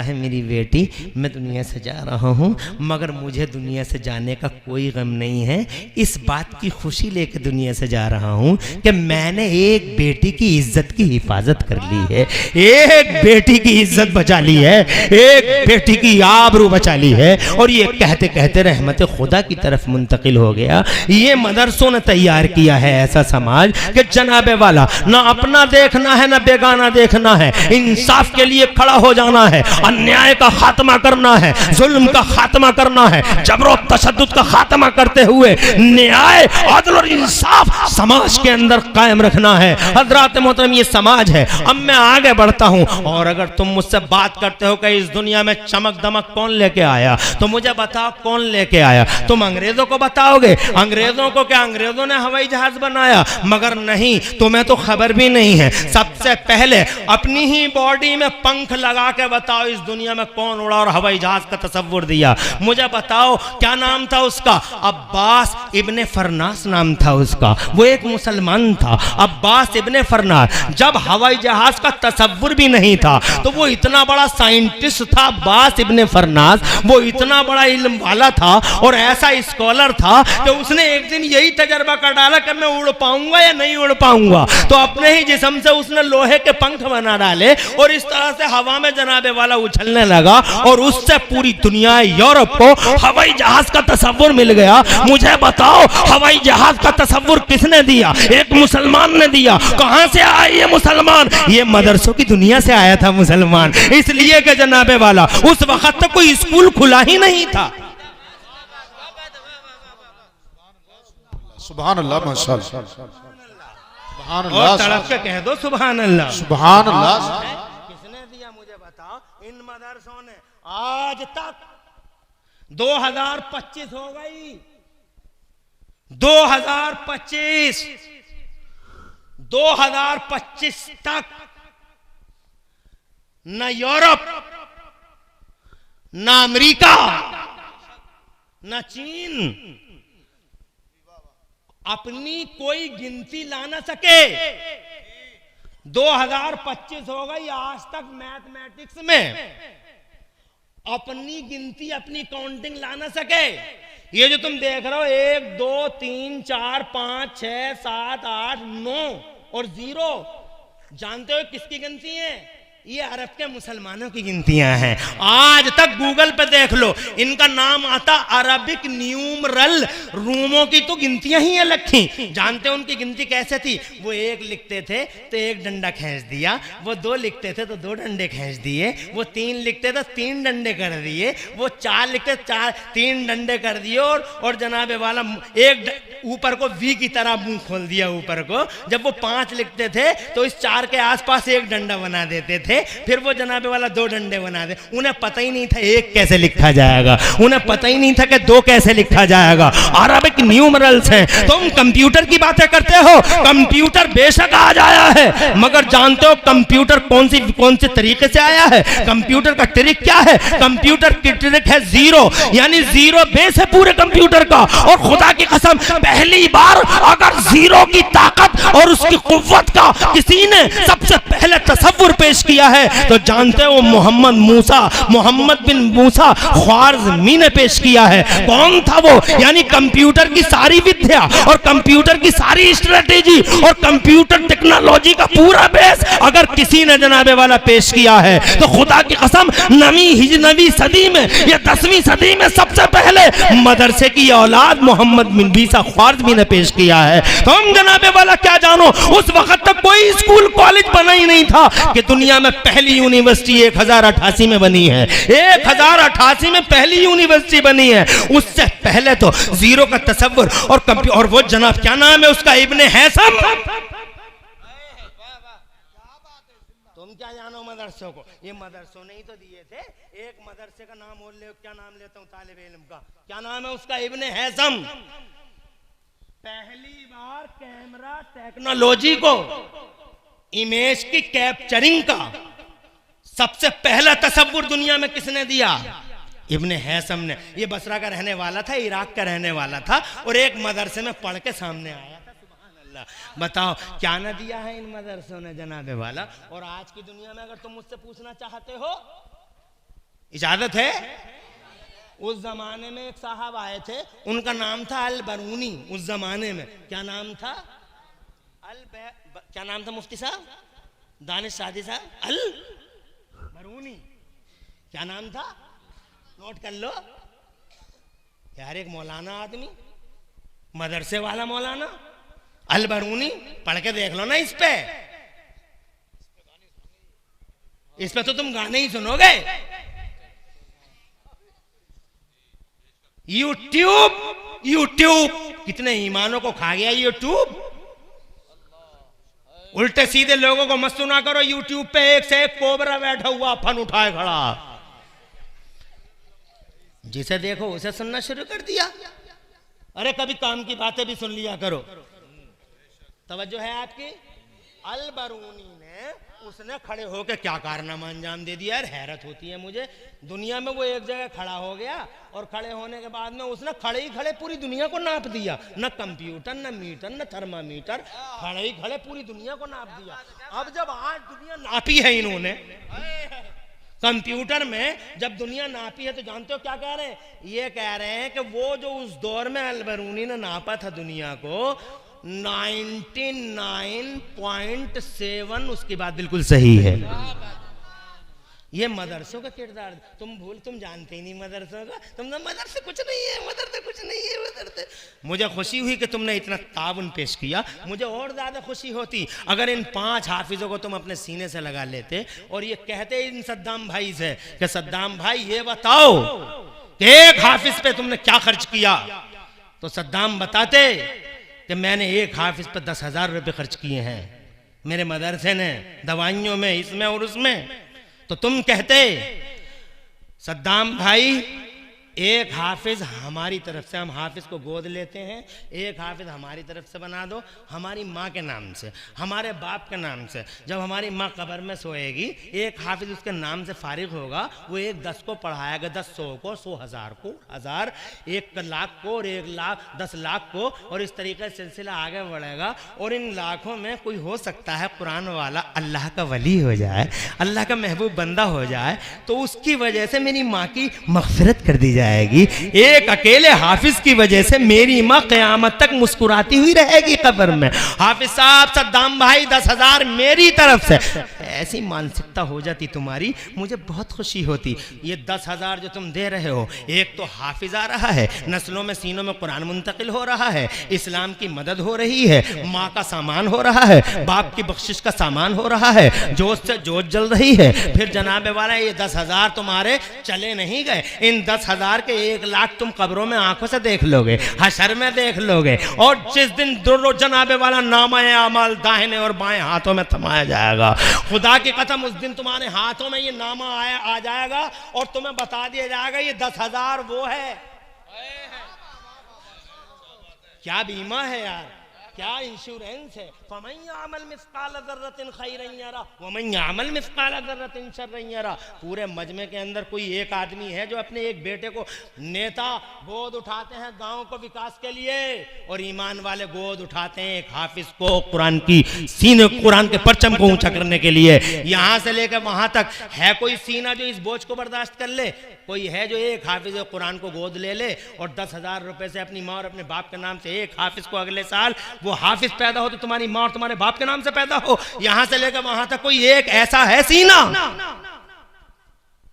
है मेरी बेटी, मैं दुनिया से जा रहा हूँ, मगर मुझे दुनिया से जाने का कोई गम नहीं है। इस बात की खुशी लेके दुनिया से जा रहा हूँ कि मैंने एक बेटी की इज्जत की हिफाजत कर ली है, एक बेटी की इज्जत बचा ली है, एक बेटी की आबरू बचा ली है। और ये कहते कहते रहमत खुदा की तरफ मुंतकिल हो गया। ये मदरसों ने तैयार किया है ऐसा समाज कि जनाबे वाला ना अपना देखना है ना बेगाना देखना है, इंसाफ के लिए खड़ा हो जाना है, अन्याय का खात्मा करना है, जुल्म का खात्मा करना है, जबरो तशद्दुद का खात्मा करते हुए न्याय, अदल और इंसाफ समाज के अंदर कायम रखना है। हजरात मोहतरम, ये समाज है। अब मैं आगे बढ़ता हूं, और अगर तुम मुझसे बात करते हो कि इस दुनिया में चमक दमक कौन लेके आया, तो मुझे बताओ कौन लेके आया। तुम अंग्रेजों को बताओगे, अंग्रेजों को क्या अंग्रेजों ने हवाई जहाज बनाया? मगर नहीं, तुम्हें तो खबर भी नहीं है। सबसे पहले अपनी ही बॉडी में पंख लगा के बताओ इस दुनिया में कौन उड़ा और हवाई जहाज का तसव्वुर दिया। मुझे बताओ क्या नाम था उसका? अब्बास इब्ने फरनास नाम था उसका। वो एक मुसलमान था, अब्बास इब्ने फरनास। जब हवाई जहाज का तसव्वुर भी नहीं था तो वो इतना बड़ा साइंटिस्ट था अब्बास इब्ने फरनास, वो इतना बड़ा इल्म वाला था और ऐसा स्कॉलर था कि उसने एक दिन यही तजर्बा कर डाला कि मैं उड़ पाऊंगा या नहीं उड़ पाऊंगा। तो अपने ही जिस्म से उसने लोहे के पंख बना डाले और इस तरह से हवा में जनाबे वाला उछलने लगा, और उससे पूरी दुनिया यूरोप को हवाई जहाज का तसव्वुर मिल गया। मुझे बताओ हवाई जहाज का तसव्वुर किसने दिया? एक मुसलमान ने दिया। कहां से आया ये मुसलमान? ये मदरसों की दुनिया से आया था मुसलमान, इसलिए कि जनाबे वाला उस वक्त तक कोई स्कूल खुला ही नहीं था। सुभान अल्लाह, माशाअल्लाह, सुभान और अल्लाह, तड़प के कह दो सुभान अल्लाह। सुभान अल्लाह। किसने दिया मुझे बताओ? इन मदरसों ने। आज तक 2025 हो गई, 2025 तक न यूरोप, न अमेरिका, न चीन अपनी कोई गिनती ला ना सके। 2025 हो गई, आज तक मैथमेटिक्स में अपनी गिनती, अपनी काउंटिंग ला ना सके। ये जो तुम देख रहे हो 1 2 3 4 5 6 7 8 9 और 0, जानते हो किसकी गिनती है? ये अरब के मुसलमानों की गिनतियां हैं। आज तक गूगल पे देख लो, इनका नाम आता अरबिक न्यूमरल। रूमों की तो गिनतियां ही अलग थी। जानते हो उनकी गिनती कैसे थी? वो 1 लिखते थे तो 1 डंडा खींच दिया, वो 2 लिखते थे तो 2 डंडे खींच दिए, वो 3 लिखते तो 3 डंडे कर दिए, वो 4 लिखते 3 डंडे कर दिए, और जनाबे वाला एक ऊपर को वी की तरह मुंह खोल दिया ऊपर को। जब वो 5 लिखते थे तो इस 4 के आसपास 1 डंडा बना देते थे, के फिर वो जनाबे वाला 2 डंडे बना दे। उन्हें पता ही नहीं था 1 कैसे लिखा जाएगा, उन्हें पता ही नहीं था कि 2 कैसे लिखा जाएगा। अरबिक न्यूमरल्स हैं। तुम कंप्यूटर की बातें करते हो, कंप्यूटर बेशक आ जाया है, मगर जानते हो कंप्यूटर कौन से तरीके से आया है? कंप्यूटर का ट्रिक क्या है? कंप्यूटर की ट्रिक है 0, यानी 0 बेस है पूरे कंप्यूटर का। और खुदा की कसम, पहली बार अगर 0 की ताकत और उसकी कुव्वत का किसी ने सबसे पहले तसव्वुर पेश किया है तो जानते हो मोहम्मद बिन मूसा ख्वारिज़मी ने पेश किया है। कौन था वो? यानी कंप्यूटर की सारी विद्या और कंप्यूटर की सारी स्ट्रेटेजी और कंप्यूटर टेक्नोलॉजी का पूरा बेस अगर किसी ने जनाबे वाला पेश किया है तो खुदा की कसम 9वीं सदी में या 10वीं सदी में सबसे पहले मदरसे की औलाद मोहम्मद बिन मूसा ख्वारिज़मी ने पेश किया है। तुम जनाबे वाला क्या जानो, उस वक्त तक कोई स्कूल कॉलेज बना ही नहीं था कि दुनिया में पहली यूनिवर्सिटी 1088 में बनी है। 1088 में पहली यूनिवर्सिटी बनी है। उससे पहले तो 0 का तसव्वुर और वो जनाब क्या नाम है उसका, इब्ने हैसम। तुम क्या जानो मदरसों को? ये मदरसों ने ही तो दिए थे। एक मदरसे का नाम और ले, क्या नाम लेता हूँ तालिब इल्म का, क्या नाम है उसका? इब्ने हैसम। पहली बार कैमरा टेक्नोलॉजी को, इमेज की कैप्चरिंग का सबसे पहला तसव्वुर दुनिया में किसने दिया? इब्ने हैसम ने। ये बसरा का रहने वाला था, इराक का रहने वाला था और एक मदरसे में पढ़ के सामने आया था। सुभान अल्लाह। बताओ क्या ना दिया है इन मदरसों ने जनाबे वाला। और आज की दुनिया में अगर तुम मुझसे पूछना चाहते हो, इजाजत है? उस जमाने में एक साहब आए थे, उनका नाम था अल बरूनी। उस जमाने में क्या नाम था? क्या नाम था मुफ्ती साहब, दानिश सादी साहब? अल बरूनी। क्या नाम था? नोट कर लो यार, एक मौलाना आदमी, मदरसे वाला मौलाना अल बरूनी। पढ़ के देख लो ना इस पे तो तुम गाने ही सुनोगे। यूट्यूब कितने ईमानों को खा गया यूट्यूब। उल्टे सीधे लोगों को मत सुना करो। यूट्यूब पे एक से एक कोबरा बैठा हुआ फन उठाए खड़ा, जिसे देखो उसे सुनना शुरू कर दिया। अरे कभी काम की बातें भी सुन लिया करो। तवज्जो है आपकी? अल बरूनी ने, उसने खड़े होकर क्या कारनामा अंजाम दे दिया यार, हैरत होती है मुझे। दुनिया में वो एक जगह खड़ा हो गया और खड़े होने के बाद में उसने खड़े ही खड़े पूरी दुनिया को नाप दिया। न कंप्यूटर, न मीटर, न थर्मामीटर, खड़े ही खड़े पूरी दुनिया को नाप दिया। अब जब आज दुनिया नापी है इन्होंने कंप्यूटर में, जब दुनिया नापी है तो जानते हो क्या कह रहे हैं? ये कह रहे हैं कि वो जो उस दौर में अल बरूनी ने नापा था दुनिया को 99.7, उसकी बात बिल्कुल सही है। ये मदरसों का किरदार तुम जानते ही नहीं मदरसों का। तुम तो मदरसे कुछ नहीं है, मदरसे कुछ नहीं है, मदरसे। मुझे खुशी हुई कि तुमने इतना ताउन पेश किया। मुझे और ज्यादा खुशी होती अगर इन 5 हाफिजों को तुम अपने सीने से लगा लेते और ये कहते इन सद्दाम भाई से कि सद्दाम भाई ये बताओ कि एक हाफिज पे तुमने क्या खर्च किया, तो सद्दाम बताते कि मैंने एक हाफिज पर 10,000 रुपये खर्च किए हैं मेरे मदरसे ने, दवाइयों में, इसमें और उसमें। तो तुम कहते सद्दाम भाई एक हाफिज हमारी तरफ से, हम हाफिज को गोद लेते हैं, एक हाफिज हमारी तरफ से बना दो, हमारी माँ के नाम से, हमारे बाप के नाम से। जब हमारी माँ कब्र में सोएगी एक हाफिज उसके नाम से फारिग होगा, वो 10 को पढ़ाएगा, 10 100 को, 100 1000 को, 1000 1 लाख को और 1 लाख 10 लाख को, और इस तरीके से सिलसिला आगे बढ़ेगा। और इन लाखों में कोई हो सकता है कुरान वाला अल्लाह का वली हो जाए, अल्लाह का महबूब बंदा हो जाए, तो उसकी वजह से मेरी माँ की मग़फ़िरत कर दी जाएगी। एक अकेले हाफिज की वजह से मेरी माँ क़यामत तक मुस्कुराती हुई रहेगी कब्र में। हाफिज साहब, सद्दाम भाई 10,000 मेरी तरफ से। ऐसी मानसिकता हो जाती तुम्हारी, मुझे बहुत खुशी होती। ये 10,000 जो तुम दे रहे हो, एक तो हाफिज आ रहा है, नस्लों में सीनों में कुरान मुंतकिल हो रहा है, इस्लाम की मदद हो रही है, माँ का सामान हो रहा है, बाप की बख्शिश का सामान हो रहा है, जोश से जोश जल रही है। फिर जनाबे वाला ये 10,000 तुम्हारे चले नहीं गए। इन 10,000 के 1 लाख तुम कब्रों में आंखों से देख लोगे, हशर में देख लोगे, और जिस दिन जनाबे वाला नामा-ए-आमाल दाहिने और बाएं हाथों में थमाया जाएगा, खुदा खुदा की कसम उस दिन तुम्हारे हाथों में ये नामा आ जाएगा और तुम्हें बता दिया जाएगा ये 10,000 वो है। क्या बीमा है यार, क्या इंश्योरेंस है। फमन यामल मिस्काल ज़र्रतिन खैरन यरा वमन यामल मिस्काल ज़र्रतिन शर्रन यरा। पूरे मजमे के अंदर कोई एक आदमी है जो अपने एक बेटे को नेता गोद उठाते हैं गांव को विकास के लिए, और ईमान वाले गोद उठाते हैं एक हाफिज को कुरान की सीने, कुरान के परचम को ऊंचा करने के लिए। यहां से लेकर वहां तक है कोई सीना जो इस बोझ को बर्दाश्त कर ले? कोई है जो एक हाफिज कुरान को गोद ले ले और 10,000 रुपए से अपनी माँ और अपने बाप के नाम से एक हाफिज को अगले साल वो हाफिज पैदा हो तो तुम्हारी माँ और तुम्हारे बाप के नाम से पैदा हो? यहां से लेकर वहां तक कोई एक ऐसा है सीना,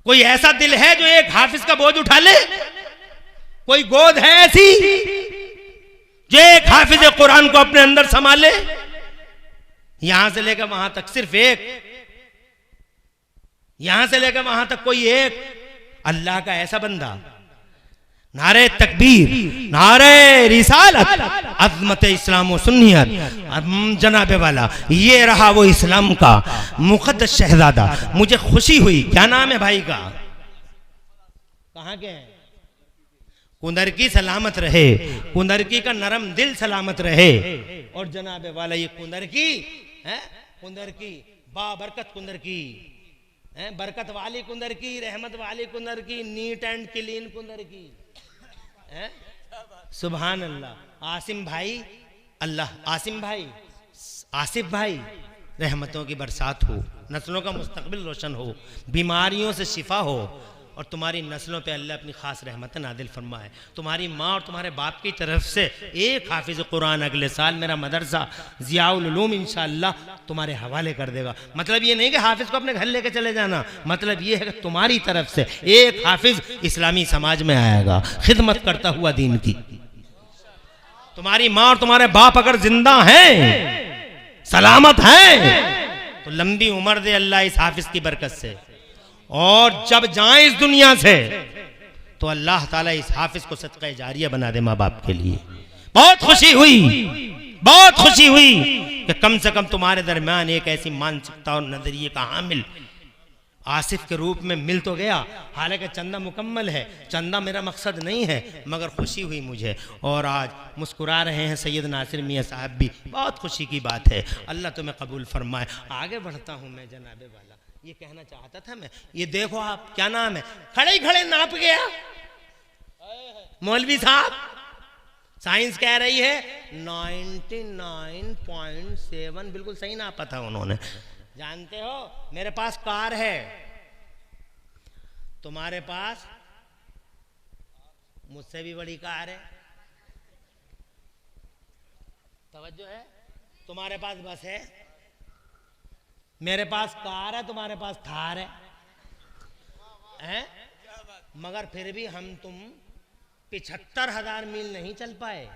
कोई ऐसा दिल है जो एक हाफिज का बोझ उठा ले? कोई गोद है ऐसी जो एक हाफिज कुरान को अपने अंदर संभाले? यहां से लेकर वहां तक सिर्फ एक, यहां से लेकर वहां तक कोई एक अल्लाह का ऐसा बंदा। नारे तकबीर, नारे रिसालत, अज़मत इस्लाम व सुन्नियत, जनाबे वाला ये रहा वो इस्लाम का मुक़द्दस शहजादा। मुझे खुशी हुई। क्या नाम है भाई का? कहाँ के हैं? कुंदरकी सलामत रहे, कुंदरकी का नरम दिल सलामत रहे। और जनाबे वाला ये कुंदरकी है, कुंदरकी बाबरकत कुंदरकी है, बरकत वाली कुंदरकी, रहमत वाली Kundarki, neat and clean Kundarki है। सुभान अल्लाह। आसिम भाई, अल्लाह आसिम भाई, आसिफ भाई, रहमतों की बरसात हो, नस्लों का मुस्तकबिल रोशन हो, बीमारियों से शिफा हो और तुम्हारी नस्लों पे अल्लाह अपनी खास रहमत नादिल फरमाए। तुम्हारी माँ और तुम्हारे बाप की तरफ से एक हाफिज कुरान अगले साल मेरा मदरसा ज़ियाउल उलूम इंशाअल्लाह तुम्हारे हवाले कर देगा। मतलब ये नहीं कि हाफिज को अपने घर लेके चले जाना, मतलब ये है कि तुम्हारी तरफ से एक हाफिज इस्लामी समाज में आएगा खिदमत करता हुआ दीन की। तुम्हारी माँ और तुम्हारे बाप अगर जिंदा हैं, सलामत हैं, तो लंबी उम्र दे अल्लाह इस हाफिज की बरकत से। और जब जाएं इस दुनिया से तो अल्लाह ताला इस हाफिज को सदका जारिया बना दे माँ बाप के लिए। बहुत खुशी हुई, बहुत खुशी हुई कि कम से कम तुम्हारे दरमियान एक ऐसी मानसिकता और नजरिए का हामिल आसिफ के रूप में मिल तो गया। हालांकि चंदा मुकम्मल है, चंदा मेरा मकसद नहीं है, मगर खुशी हुई मुझे। और आज मुस्कुरा रहे हैं सैयद नासिर मियाँ साहब भी, बहुत खुशी की बात है। अल्लाह तुम्हें कबूल फरमाए। आगे बढ़ता हूँ मैं जनाबे वाला, ये कहना चाहता था मैं, ये देखो आप क्या नाम है, खड़े ही खड़े नाप गया मौलवी साहब। साइंस कह रही है 99.7, बिल्कुल सही नापा था उन्होंने। जानते हो मेरे पास कार है, तुम्हारे पास मुझसे भी बड़ी कार है, तवज्जो है। तुम्हारे पास बस है, मेरे पास कार है, तुम्हारे पास थार है? मगर फिर भी हम तुम 75,000 मील नहीं चल पाए।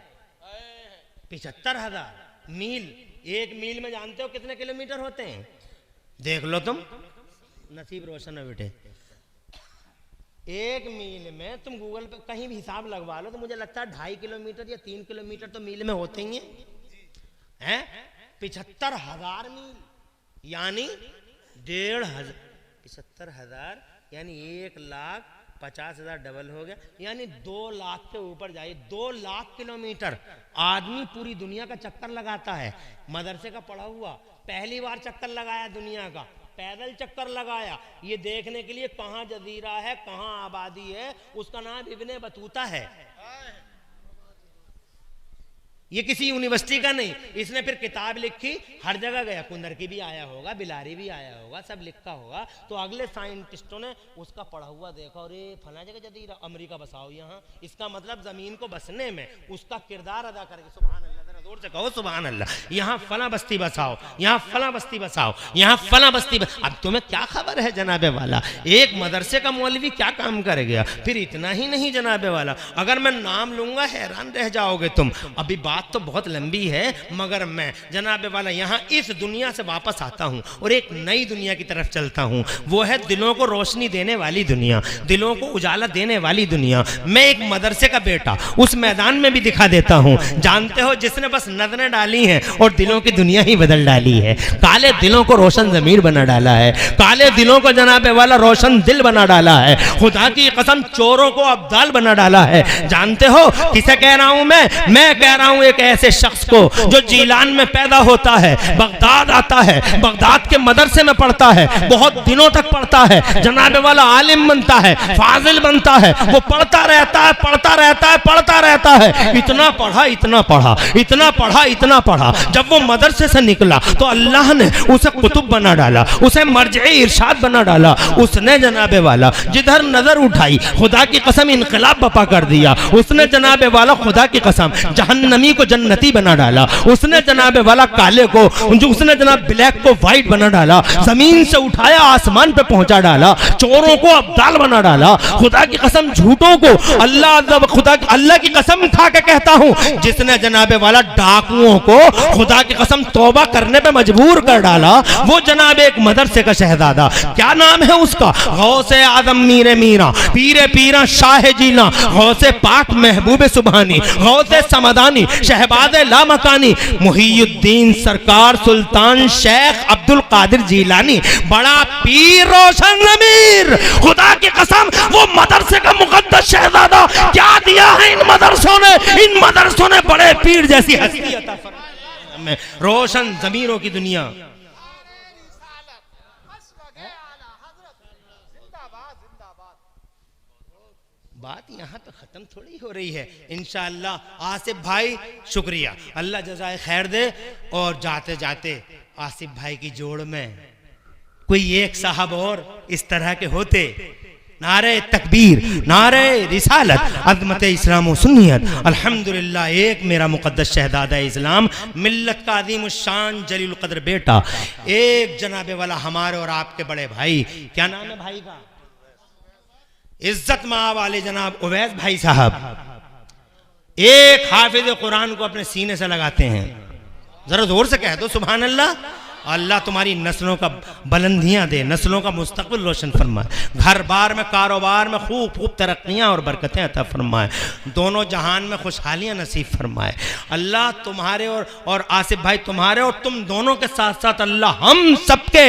75,000 मील, एक मील में जानते हो कितने किलोमीटर होते हैं? देख लो तुम, नसीब रोशन है बेटे। एक मील में तुम गूगल पे कहीं भी हिसाब लगवा लो तो मुझे लगता है 2.5 किलोमीटर या 3 किलोमीटर तो मील में होते ही हैं। 75,000 मील यानी 1,500, 75,000 यानी 1,50,000 डबल हो गया, यानी 2 लाख के ऊपर जाइए। 2 लाख किलोमीटर आदमी पूरी दुनिया का चक्कर लगाता है। मदरसे का पढ़ा हुआ पहली बार चक्कर लगाया दुनिया का, पैदल चक्कर लगाया ये देखने के लिए कहाँ जजीरा है, कहाँ आबादी है। उसका नाम इब्ने बतूता है। ये किसी यूनिवर्सिटी का नहीं, इसने फिर किताब लिखी, हर जगह गया, कुंदरकी भी आया होगा, बिलारी भी आया होगा, सब लिखा होगा। तो अगले साइंटिस्टों ने उसका पढ़ा हुआ देखा, और ये फला जगह जदीरा, अमेरिका बसाओ यहाँ। इसका मतलब जमीन को बसने में उसका किरदार अदा करके, सुभान अल्लाह, जरा जोर से कहो सुभान अल्लाह। यहाँ फला बस्ती बसाओ, यहाँ फला बस्ती बसाओ, यहाँ फला बस्ती अब तुम्हें क्या खबर है जनाबे वाला, एक मदरसे का मौलवी क्या काम कर गया। फिर इतना ही नहीं जनाबे वाला, अगर मैं नाम लूंगा हैरान रह जाओगे तुम। अभी बात तो बहुत लंबी है, मगर मैं जनाबे वाला यहाँ इस दुनिया से वापस आता हूँ और एक नई दुनिया की तरफ चलता हूँ। वो है दिलों को रोशनी देने वाली दुनिया, दिलों को उजाला देने वाली दुनिया। मैं एक मदरसे का बेटा उस मैदान में भी दिखा देता हूँ। जानते हो जिसने बस नजरें डाली हैं और दिलों की दुनिया ही बदल डाली है। काले दिलों को रोशन ज़मीर बना डाला है, काले दिलों को जनाबे वाला रोशन दिल बना डाला है। खुदा की कसम चोरों को अब्दाल बना डाला है। जानते हो किसे कह रहा हूं मैं कह रहा हूं एक ऐसे शख्स को जो जीलान में पैदा होता है, बगदाद आता है, बगदाद के मदरसे में पढ़ता है, बहुत दिनों तक पढ़ता है, जनाबे वाला आलिम बनता है, फाजिल बनता है, वो पढ़ता रहता है, पढ़ता रहता है, पढ़ता रहता है। इतना पढ़ा, इतना पढ़ा, इतना पढ़ा, इतना पढ़ा। जब वो मदरसे से निकला तो अल्लाह ने उसे कुतुब बना डाला, उसे मर्जे इरशाद बना डाला। उसने जनाबे वाला जिधर नजर उठाई खुदा की कसम इनकलाब बपा कर दिया। उसने जनाबे वाला खुदा की कसम जहन्नमी को जन्नती बना डाला। उसने जनाबे वाला काले को, उसने जनाब ब्लैक को व्हाइट बना डाला। जमीन से उठाया आसमान पे पहुंचा डाला। चोरों को अब्दाल बना डाला। खुदा की कसम झूठों को अल्लाह की कसम खा के कहता हूं, जिसने जनाबे वाला डाकुओं को खुदा की कसम तौबा करने पे मजबूर कर डाला, वो जनाब एक मदरसे का शहजादा, क्या नाम है उसका, गौसे आदम मीरे मीरा, पीरे पीरा शाह जीना, गौसे पाक महबूब सुबहानी, गौसे समदानी, शहबाज़े लामकानी, मुहीउद्दीन सरकार सुल्तान शेख अब्दुल कादिर जीलानी, बड़ा पीर रोशन ज़मीर। खुदा की कसम वो मदरसे का मुकद्दस शहजादा, क्या दिया है इन मदरसों ने, इन मदरसों ने बड़े पीर जैसी हस्ती अता फरमाई हमें, रोशन ज़मीरों की दुनिया। बात यहाँ तो खत्म थोड़ी हो रही है। इंशाअल्लाह आसिफ भाई शुक्रिया, अल्लाह जज़ाए खैर दे। और जाते जाते आसिफ भाई की जोड़ में कोई एक साहब और इस तरह के होते, नारे तकबीर, नारे रिसालत, अज़मत इस्लाम व सुन्नियत, अल्हम्दुलिल्लाह। एक मेरा मुक़द्दस शहज़ादा इस्लाम, मिल्लत का अज़ीम शान जलील क़द्र बेटा, एक जनाबे वाला हमारे और आपके बड़े भाई, क्या नाम है भाई का, इज्जत माँ वाले जनाब उवैस भाई साहब, एक हाफिज कुरान को अपने सीने से लगाते हैं। जरा जोर से कह दो सुभान अल्लाह। अल्लाह तुम्हारी नस्लों का बुलंदियां दे, नस्लों का मुस्तकबिल रोशन फरमाए, घर बार में कारोबार में खूब खूब तरक्कियां और बरकतें अता फरमाए, दोनों जहान में खुशहालियां नसीब फरमाए। अल्लाह तुम्हारे और आसिफ भाई तुम्हारे और तुम दोनों के साथ साथ अल्लाह हम सबके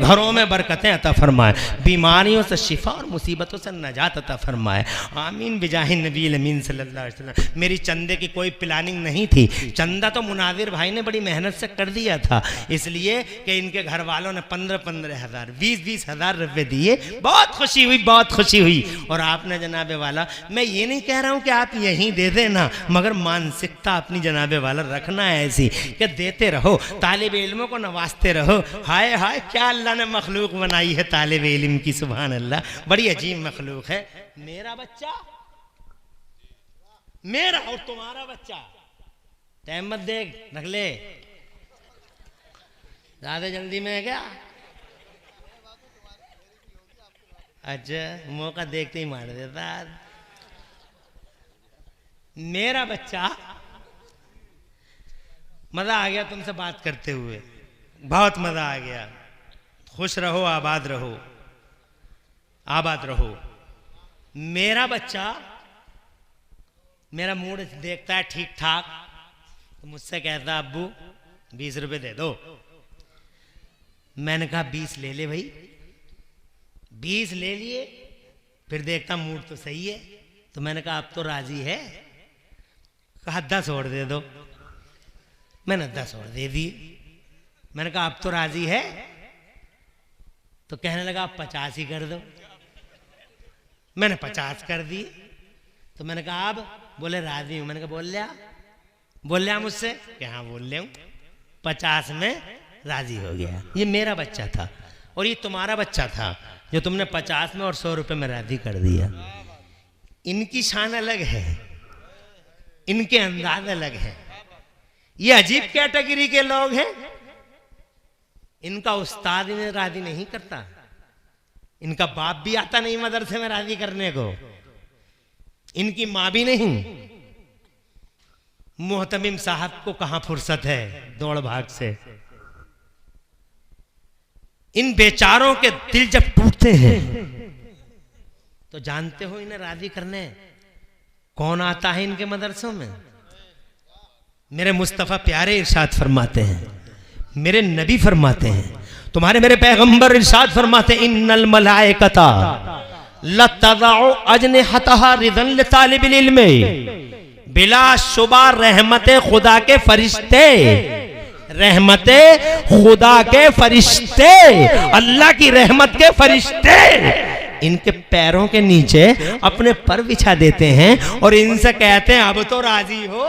घरों में बरकतें अता फरमाए, बीमारियों से शिफा और मुसीबतों से नजात अता फरमाए। आमीन बिजाहि नबी अमीन सल्लल्लाहु अलैहि वसल्लम। मेरी चंदे की कोई प्लानिंग नहीं थी, चंदा तो मुनाजिर भाई ने बड़ी मेहनत से कर दिया था, इसलिए कि इनके घर वालों ने 15-15 हज़ार 20-20 हज़ार रुपये दिए। बहुत खुशी हुई, बहुत खुशी हुई। और आपने जनाबे वाला, मैं ये नहीं कह रहा हूँ कि आप यहीं दे देना, मगर मानसिकता अपनी जनाबे वाला रखना है ऐसी कि देते रहो, तालिब इल्मों को नवाजते रहो। हाय हाय क्या अल्लाह ने मखलूक बनाई है तालिब इल्म की, सुभान अल्लाह, बड़ी अजीब मखलूक है। मेरा बच्चा, मेरा और तुम्हारा बच्चा, टाइम मत देख, रख ले, ज्यादा जल्दी में है क्या? अच्छा, मौका देखते ही मार देता। मेरा बच्चा, मजा आ गया तुमसे बात करते हुए, बहुत मजा आ गया। खुश रहो, आबाद रहो, आबाद रहो। मेरा बच्चा मेरा मूड देखता है ठीक ठाक तो मुझसे कहता अब्बू 20 रुपए दे दो। मैंने कहा 20 ले ले भाई, 20 ले लिए। फिर देखता मूड तो सही है, तो मैंने कहा अब तो राजी है, कहा 10 और दे दो। मैंने 10 और दे दिए। मैंने कहा अब तो राजी है, तो कहने लगा आप 50 ही कर दो। मैंने 50 कर दिए। तो मैंने कहा अब, बोले राजी हूं। मैंने कहा बोल लिया मुझसे कि हाँ बोल ले हूं। 50 में राजी हो गया। ये मेरा बच्चा था और ये तुम्हारा बच्चा था जो तुमने 50 में और 100 रुपए में राजी कर दिया। इनकी शान अलग है, इनके अंदाज अलग है। ये अजीब कैटेगरी के लोग हैं। इनका उस्ताद इन्हें राजी नहीं करता, इनका बाप भी आता नहीं मदरसे में राजी करने को, इनकी माँ भी नहीं। मोहतमिम साहब को कहां फुर्सत है दौड़ भाग से। इन बेचारों के दिल जब टूटते हैं तो जानते हो इन्हें राजी करने कौन आता है इनके मदरसों में? मेरे मुस्तफ़ा प्यारे इरशाद फरमाते हैं, मेरे नबी फरमाते हैं, तुम्हारे मेरे पैगंबर इरशाद फरमाते हैं, इन्नल मलाइकता लतज़अउ अजनिहतहा रिदन लितालिबिल इल्म। बिलाशुबा रहमते खुदा के फरिश्ते, रहमते खुदा के फरिश्ते, अल्लाह की रहमत के फरिश्ते इनके पैरों के नीचे अपने पर बिछा देते हैं और इनसे कहते हैं अब तो राजी हो।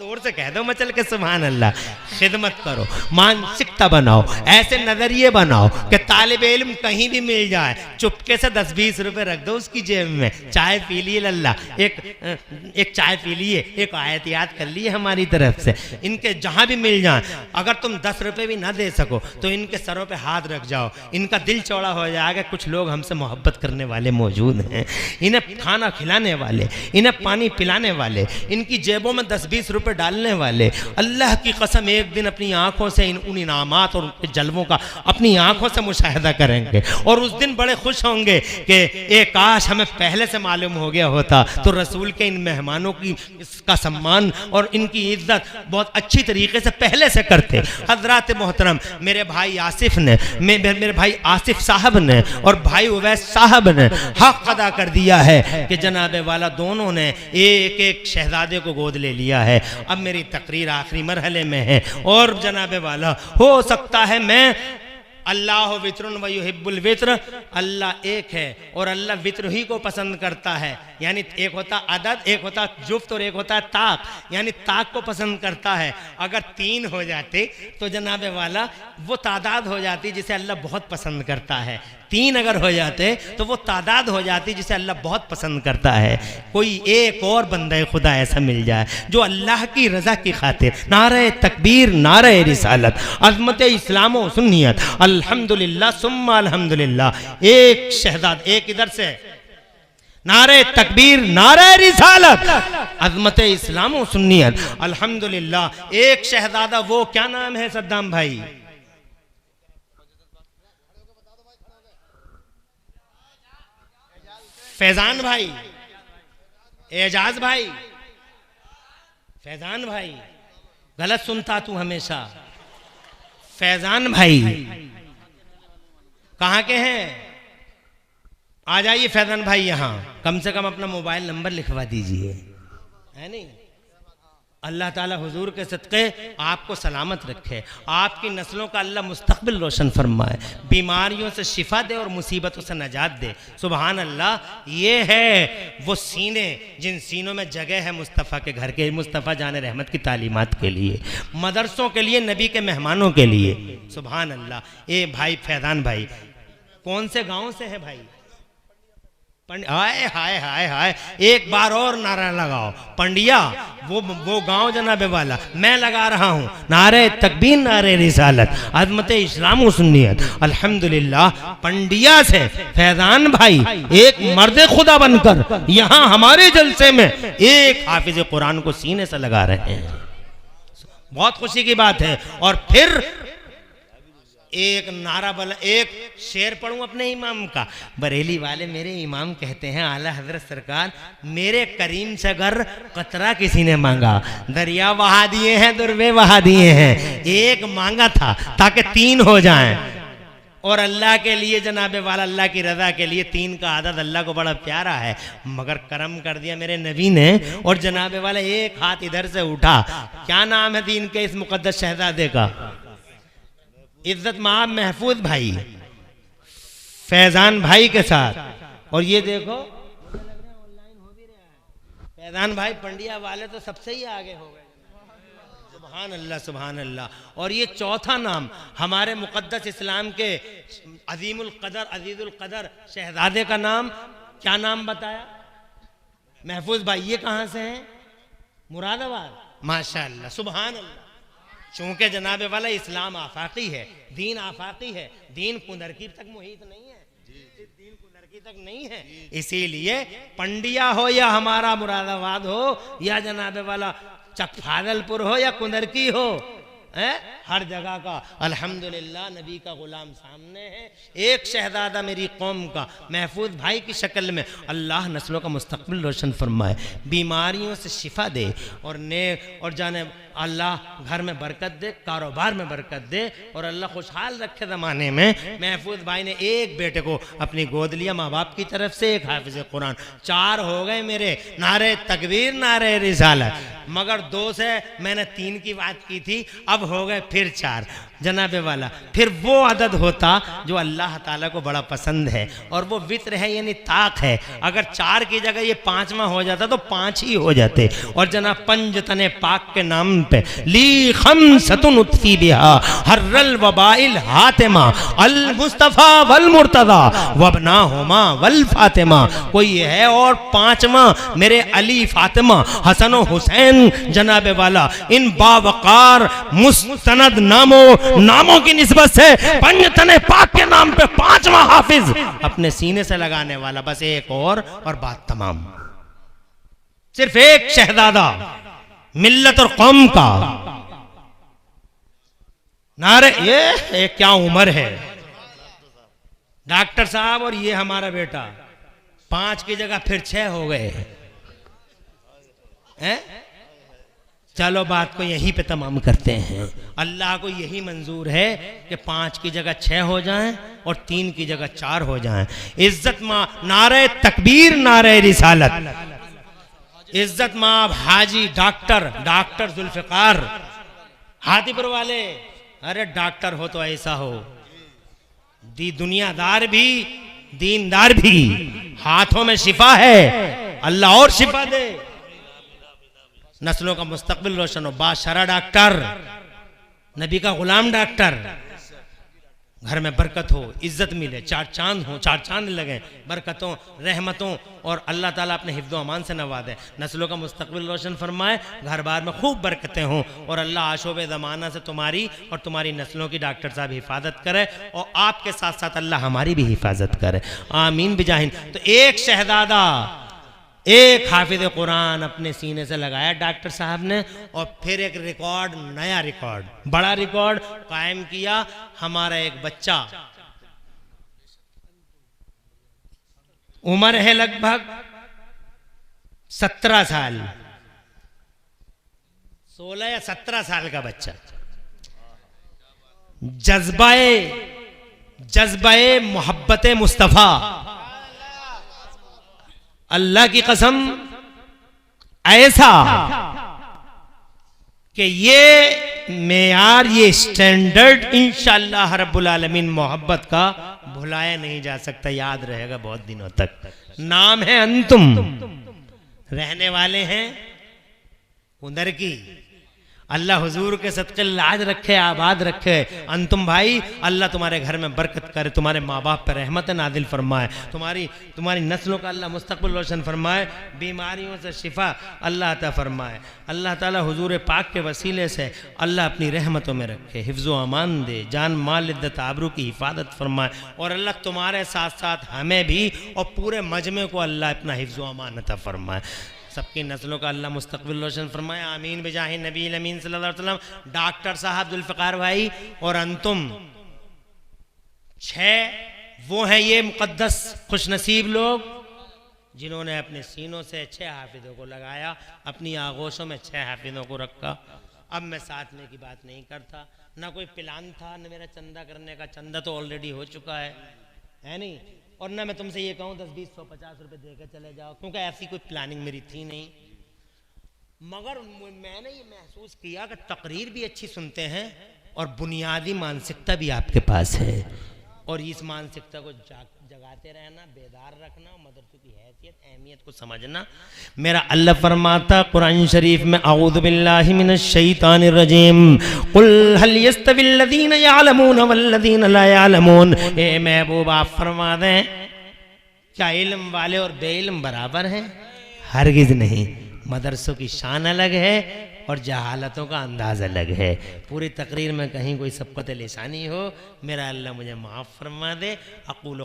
जोर से कह दो मचल के सुभान अल्लाह। खिदमत करो, मानसिकता बनाओ, ऐसे नजरिए बनाओ कि तालिब इल्म कहीं भी मिल जाए चुपके से 10-20 रुपए रख दो उसकी जेब में, चाय पी लिए लल्ला, एक चाय पी लिए, एक आयत याद कर लिए हमारी तरफ से। इनके जहां भी मिल जाए, अगर तुम 10 रुपए भी ना दे सको तो इनके सरों पे हाथ रख जाओ, इनका दिल चौड़ा हो जाएगा। कुछ लोग हमसे मोहब्बत करने वाले मौजूद हैं, इन्हें खाना खिलाने वाले, इन्हें पानी पिलाने वाले, इनकी जेबों में 10-20 रुपए डालने वाले। अल्लाह की कसम एक दिन अपनी आंखों से उन इनामात और उनके जलवों का अपनी आंखों से मुशाहिदा करेंगे और उस दिन बड़े खुश होंगे कि एक काश हमें पहले से मालूम हो गया होता तो रसूल के इन मेहमानों की इसका सम्मान और इनकी इज्जत बहुत अच्छी तरीके से पहले से करते। हजरात मोहतरम, मेरे भाई आसिफ ने, मेरे भाई आसिफ साहब ने और भाई उवैस साहब ने हक अदा कर दिया है कि जनाबे वाला दोनों ने एक एक शहजादे को गोद ले लिया है। अब मेरी तकरीर आखिरी मरहले में है और जनाबे वाला हो सकता है मैं अल्लाह वित्रुन व युहिब्बुल वित्र, अल्लाह एक है और अल्लाह वित्र ही को पसंद करता है। यानी एक होता अदद, एक होता जुफ्त और एक होता ताक, यानी ताक को पसंद करता है। अगर 3 हो जाते तो जनाबे वाला वो तादाद हो जाती जिसे अल्लाह बहुत पसंद करता है। 3 अगर हो जाते तो वो तादाद हो जाती जिसे अल्लाह बहुत पसंद करता है। कोई एक और बंदा खुदा ऐसा मिल जाए जो अल्लाह की रजा की खातिर नारे तकबीर, नारे रिसालत, अज़मत इस्लाम व सुन्नियत, अल्हम्दुलिल्लाह सुम्मा अल्हम्दुलिल्लाह, एक शहजाद, एक इधर से नारे तकबीर, नारे रिसालत, अज़मत इस्लाम व सुन्नियत, अल्हम्दुलिल्लाह। एक शहजादा, वो क्या नाम है सद्दाम भाई? फैजान भाई, एजाज भाई, फैजान भाई, गलत सुनता तू हमेशा। फैजान भाई कहाँ के हैं? आ जाइए फैजान भाई यहाँ, कम से कम अपना मोबाइल नंबर लिखवा दीजिए, है नहीं? अल्लाह ताला हुजूर के सदक़े आपको सलामत रखे, आपकी नस्लों का अल्लाह मुस्तक़बिल रोशन फरमाए, बीमारियों से शिफा दे और मुसीबतों से नजात दे। सुबहान अल्लाह। ये है वो सीने जिन सीनों में जगह है मुस्तफ़ा के घर के, मुस्तफ़ा जाने रहमत की तालीमात के लिए, मदरसों के लिए, नबी के मेहमानों के लिए। सुबहान अल्लाह। ए भाई फैजान भाई, कौन से गाँव से है भाई? हाय हाय हाय हाय, एक बार और नारा लगाओ, पंडिया वो गांव जनाबे वाला, मैं लगा रहा हूं नारे तकबीर, नारे रिसालत, अज़मत इस्लाम व सुन्नियत, अल्हम्दुलिल्लाह। पंडिया से फैजान भाई एक मर्द खुदा बनकर यहां हमारे जलसे में एक हाफिज कुरान को सीने से लगा रहे हैं, बहुत खुशी की बात है। और फिर एक नारा बला, एक शेर पढ़ूं अपने इमाम का। बरेली वाले मेरे इमाम कहते हैं, आला हजरत सरकार, मेरे करीम से अगर कतरा किसी ने मांगा, दरिया बहा दिए हैं, दुर्वे बहा दिए हैं, एक मांगा था ताकि 3 हो जाएं। और अल्लाह के लिए जनाबे वाला, अल्लाह की रजा के लिए 3 का आदत अल्लाह को बड़ा प्यारा है, मगर करम कर दिया मेरे नबी ने और जनाबे वाला एक हाथ इधर से उठा। क्या नाम है दीन के इस मुकद्दस शहजादे का? इज्जत माब महफूज भाई, फैजान भाई के साथ। और ये देखो फैजान भाई पंडिया वाले तो सबसे ही आगे हो गए। सुभान अल्लाह, सुभान अल्लाह। और ये चौथा नाम हमारे मुकद्दस इस्लाम के अजीमुल कदर, अजीजुल कदर शहजादे का नाम, क्या नाम बताया महफूज भाई? ये कहाँ से हैं? मुरादाबाद। माशाअल्लाह, सुभान अल्लाह। चूंकि जनाबे वाला इस्लाम आफाकी है, दीन आफाकी है, दीन कुंदरकी तक मुहित नहीं है, दीन कुंदरकी तक नहीं है। इसीलिए पंडिया हो या हमारा मुरादाबाद हो या जनाबे वाला चकफादलपुर हो या कुंदरकी हो, है, हर जगह का अल्हम्दुलिल्लाह नबी का गुलाम सामने है। एक शहजादा मेरी कौम का महफूज भाई की शक्ल में, अल्लाह नस्लों का मुस्तकबिल रोशन फरमाए, बीमारियों से शिफा दे और जाने अल्लाह घर में बरकत दे, कारोबार में बरकत दे और अल्लाह खुशहाल रखे। ज़माने में महफूज भाई ने एक बेटे को अपनी गोद लिया माँ बाप की तरफ से, एक हाफिज कुरान, 4 हो गए मेरे। नारे तकबीर नारे रिसालत, मगर 2 से मैंने 3 की बात की थी, अब हो गए फिर 4 जनाबे वाला। फिर वो अदद होता जो अल्लाह ताला को बड़ा पसंद है और वो वित्र है यानी ताक है। अगर 4 की जगह ये 5वां हो जाता तो 5 ही हो जाते। और जनाब पंजतने पाक के नाम पे ली खमसतुन उत्फी बिहा हर्रल वबाइल हातिमा अल मुस्तफा वल मुर्तदा वबनाहुमा वल फातिमा। कोई है और 5वां मेरे अली फातिमा हसन और हुसैन जनाबे वाला, इन बावकार मुस्तनद नामों की निस्बत से पंजतने पाक के नाम पे 5वां हाफिज अपने सीने से लगाने वाला। बस एक और बात तमाम। सिर्फ एक शहजादा मिल्लत और कौम का। नारे ये क्या उम्र है डॉक्टर साहब, और ये हमारा बेटा 5 की जगह फिर 6 हो गए हैं। चलो बात को यहीं पे तमाम करते हैं। अल्लाह को यही मंजूर है कि 5 की जगह 6 हो जाएं और 3 की जगह 4 हो जाएं। इज्जत माँ नारे तकबीर नारे रिसालत, इज्जत माँ हाजी डॉक्टर जुल्फिकार हाथीपुर वाले। अरे डॉक्टर हो तो ऐसा हो, दुनियादार भी दीनदार भी, हाथों में शिफा है, अल्लाह और शिफा दे, नस्लों का मुस्तकबिल रोशन हो। बाशरा डॉक्टर, नबी का गुलाम डॉक्टर, घर में बरकत हो, इज्जत मिले, 4 चांद हो, 4 चांद लगे बरकतों रहमतों, और अल्लाह ताला अपने हिफ्ज़ो अमान से नवाजे, नस्लों का मुस्तकबिल रोशन फरमाए, घर बार में खूब बरकतें हों और अल्लाह आशोब ज़माना से तुम्हारी और तुम्हारी नस्लों की डॉक्टर साहब हिफाजत करे और आपके साथ साथ अल्लाह हमारी भी हिफाजत करे, आमीन बिजाहिन। तो एक शहजादा एक हाफिज कुरान अपने सीने से लगाया डॉक्टर साहब ने, और फिर एक रिकॉर्ड, नया रिकॉर्ड, बड़ा रिकॉर्ड कायम किया। हमारा एक बच्चा, उम्र है लगभग 17 साल, 16 या 17 साल का बच्चा, जज्बाए मोहब्बत मुस्तफ़ा, अल्लाह की कसम ऐसा कि ये मेयार, ये स्टैंडर्ड इंशाअल्लाह रब्बुल आलमीन मोहब्बत का भुलाया नहीं जा सकता, याद रहेगा बहुत दिनों तक। नाम है अंतुम, रहने वाले हैं उधर की। अल्लाह हुजूर के सदक़े लाज रखे, आबाद रखे। अंतुम भाई, अल्लाह तुम्हारे घर में बरकत करे, तुम्हारे माँ बाप पर रहमत नादिल फरमाए, तुम्हारी नस्लों का अल्लाह मुस्तक़बिल रोशन फरमाए, बीमारियों से शिफा अल्लाह अता फरमाए। अल्लाह ताला हुजूर पाक के वसीले से अल्लाह अपनी रहमतों में रखे, हिफ्ज़ो अमान दे, जान माल इद्दत आबरू की हिफाजत फरमाए, और अल्लाह तुम्हारे साथ साथ हमें भी और पूरे मजमे को अल्लाह अपना हिफ्ज़ो अमान अता फरमाए। सबकी नस्लों का अल्लाह मुस्तक़बिल रोशन फरमाए, आमीन बिजाहि नबी अमीन सल्लल्लाहु अलैहि वसल्लम। डॉक्टर साहब जुल्फ़िकार भाई और अंतुम 6 वो हैं ये मुक़द्दस खुशनसीब लोग जिन्होंने अपने सीनों से 6 हाफिज़ों को लगाया, अपनी आगोशों में 6 हाफिज़ों को रखा। अब मैं साथ में की बात नहीं करता, ना कोई प्लान था न मेरा चंदा करने का, चंदा तो ऑलरेडी हो चुका है नहीं, और ना मैं तुमसे ये कहूँ 10, 20, 100, 50 रुपए दे के चले जाओ, क्योंकि ऐसी कोई प्लानिंग मेरी थी नहीं। मगर मैंने ये महसूस किया कि तकरीर भी अच्छी सुनते हैं और बुनियादी मानसिकता भी आपके पास है, और इस मानसिकता को जगाते रहना, बेदार रखना, मदरसों की हैसियत अहमियत को समझना। मेरा अल्लाह फरमाता कुरान शरीफ में, औज़ु बिल्लाहि मिनश शैतानिर रजीम, कुल हल यस्तविल लज़ीना यअलमून वल्लज़ीना ला यअलमून। ए महबूब आप फरमा दें, क्या इल्म वाले और बेइल्म बराबर हैं? हरगिज़ नहीं। मदरसों की शान अलग है और जहालतों का अंदाज अलग है। पूरी तकरीर में कहीं कोई सबक़त लिसानी हो, मेरा अल्लाह मुझे माफ़ फरमा दे। अक़ूल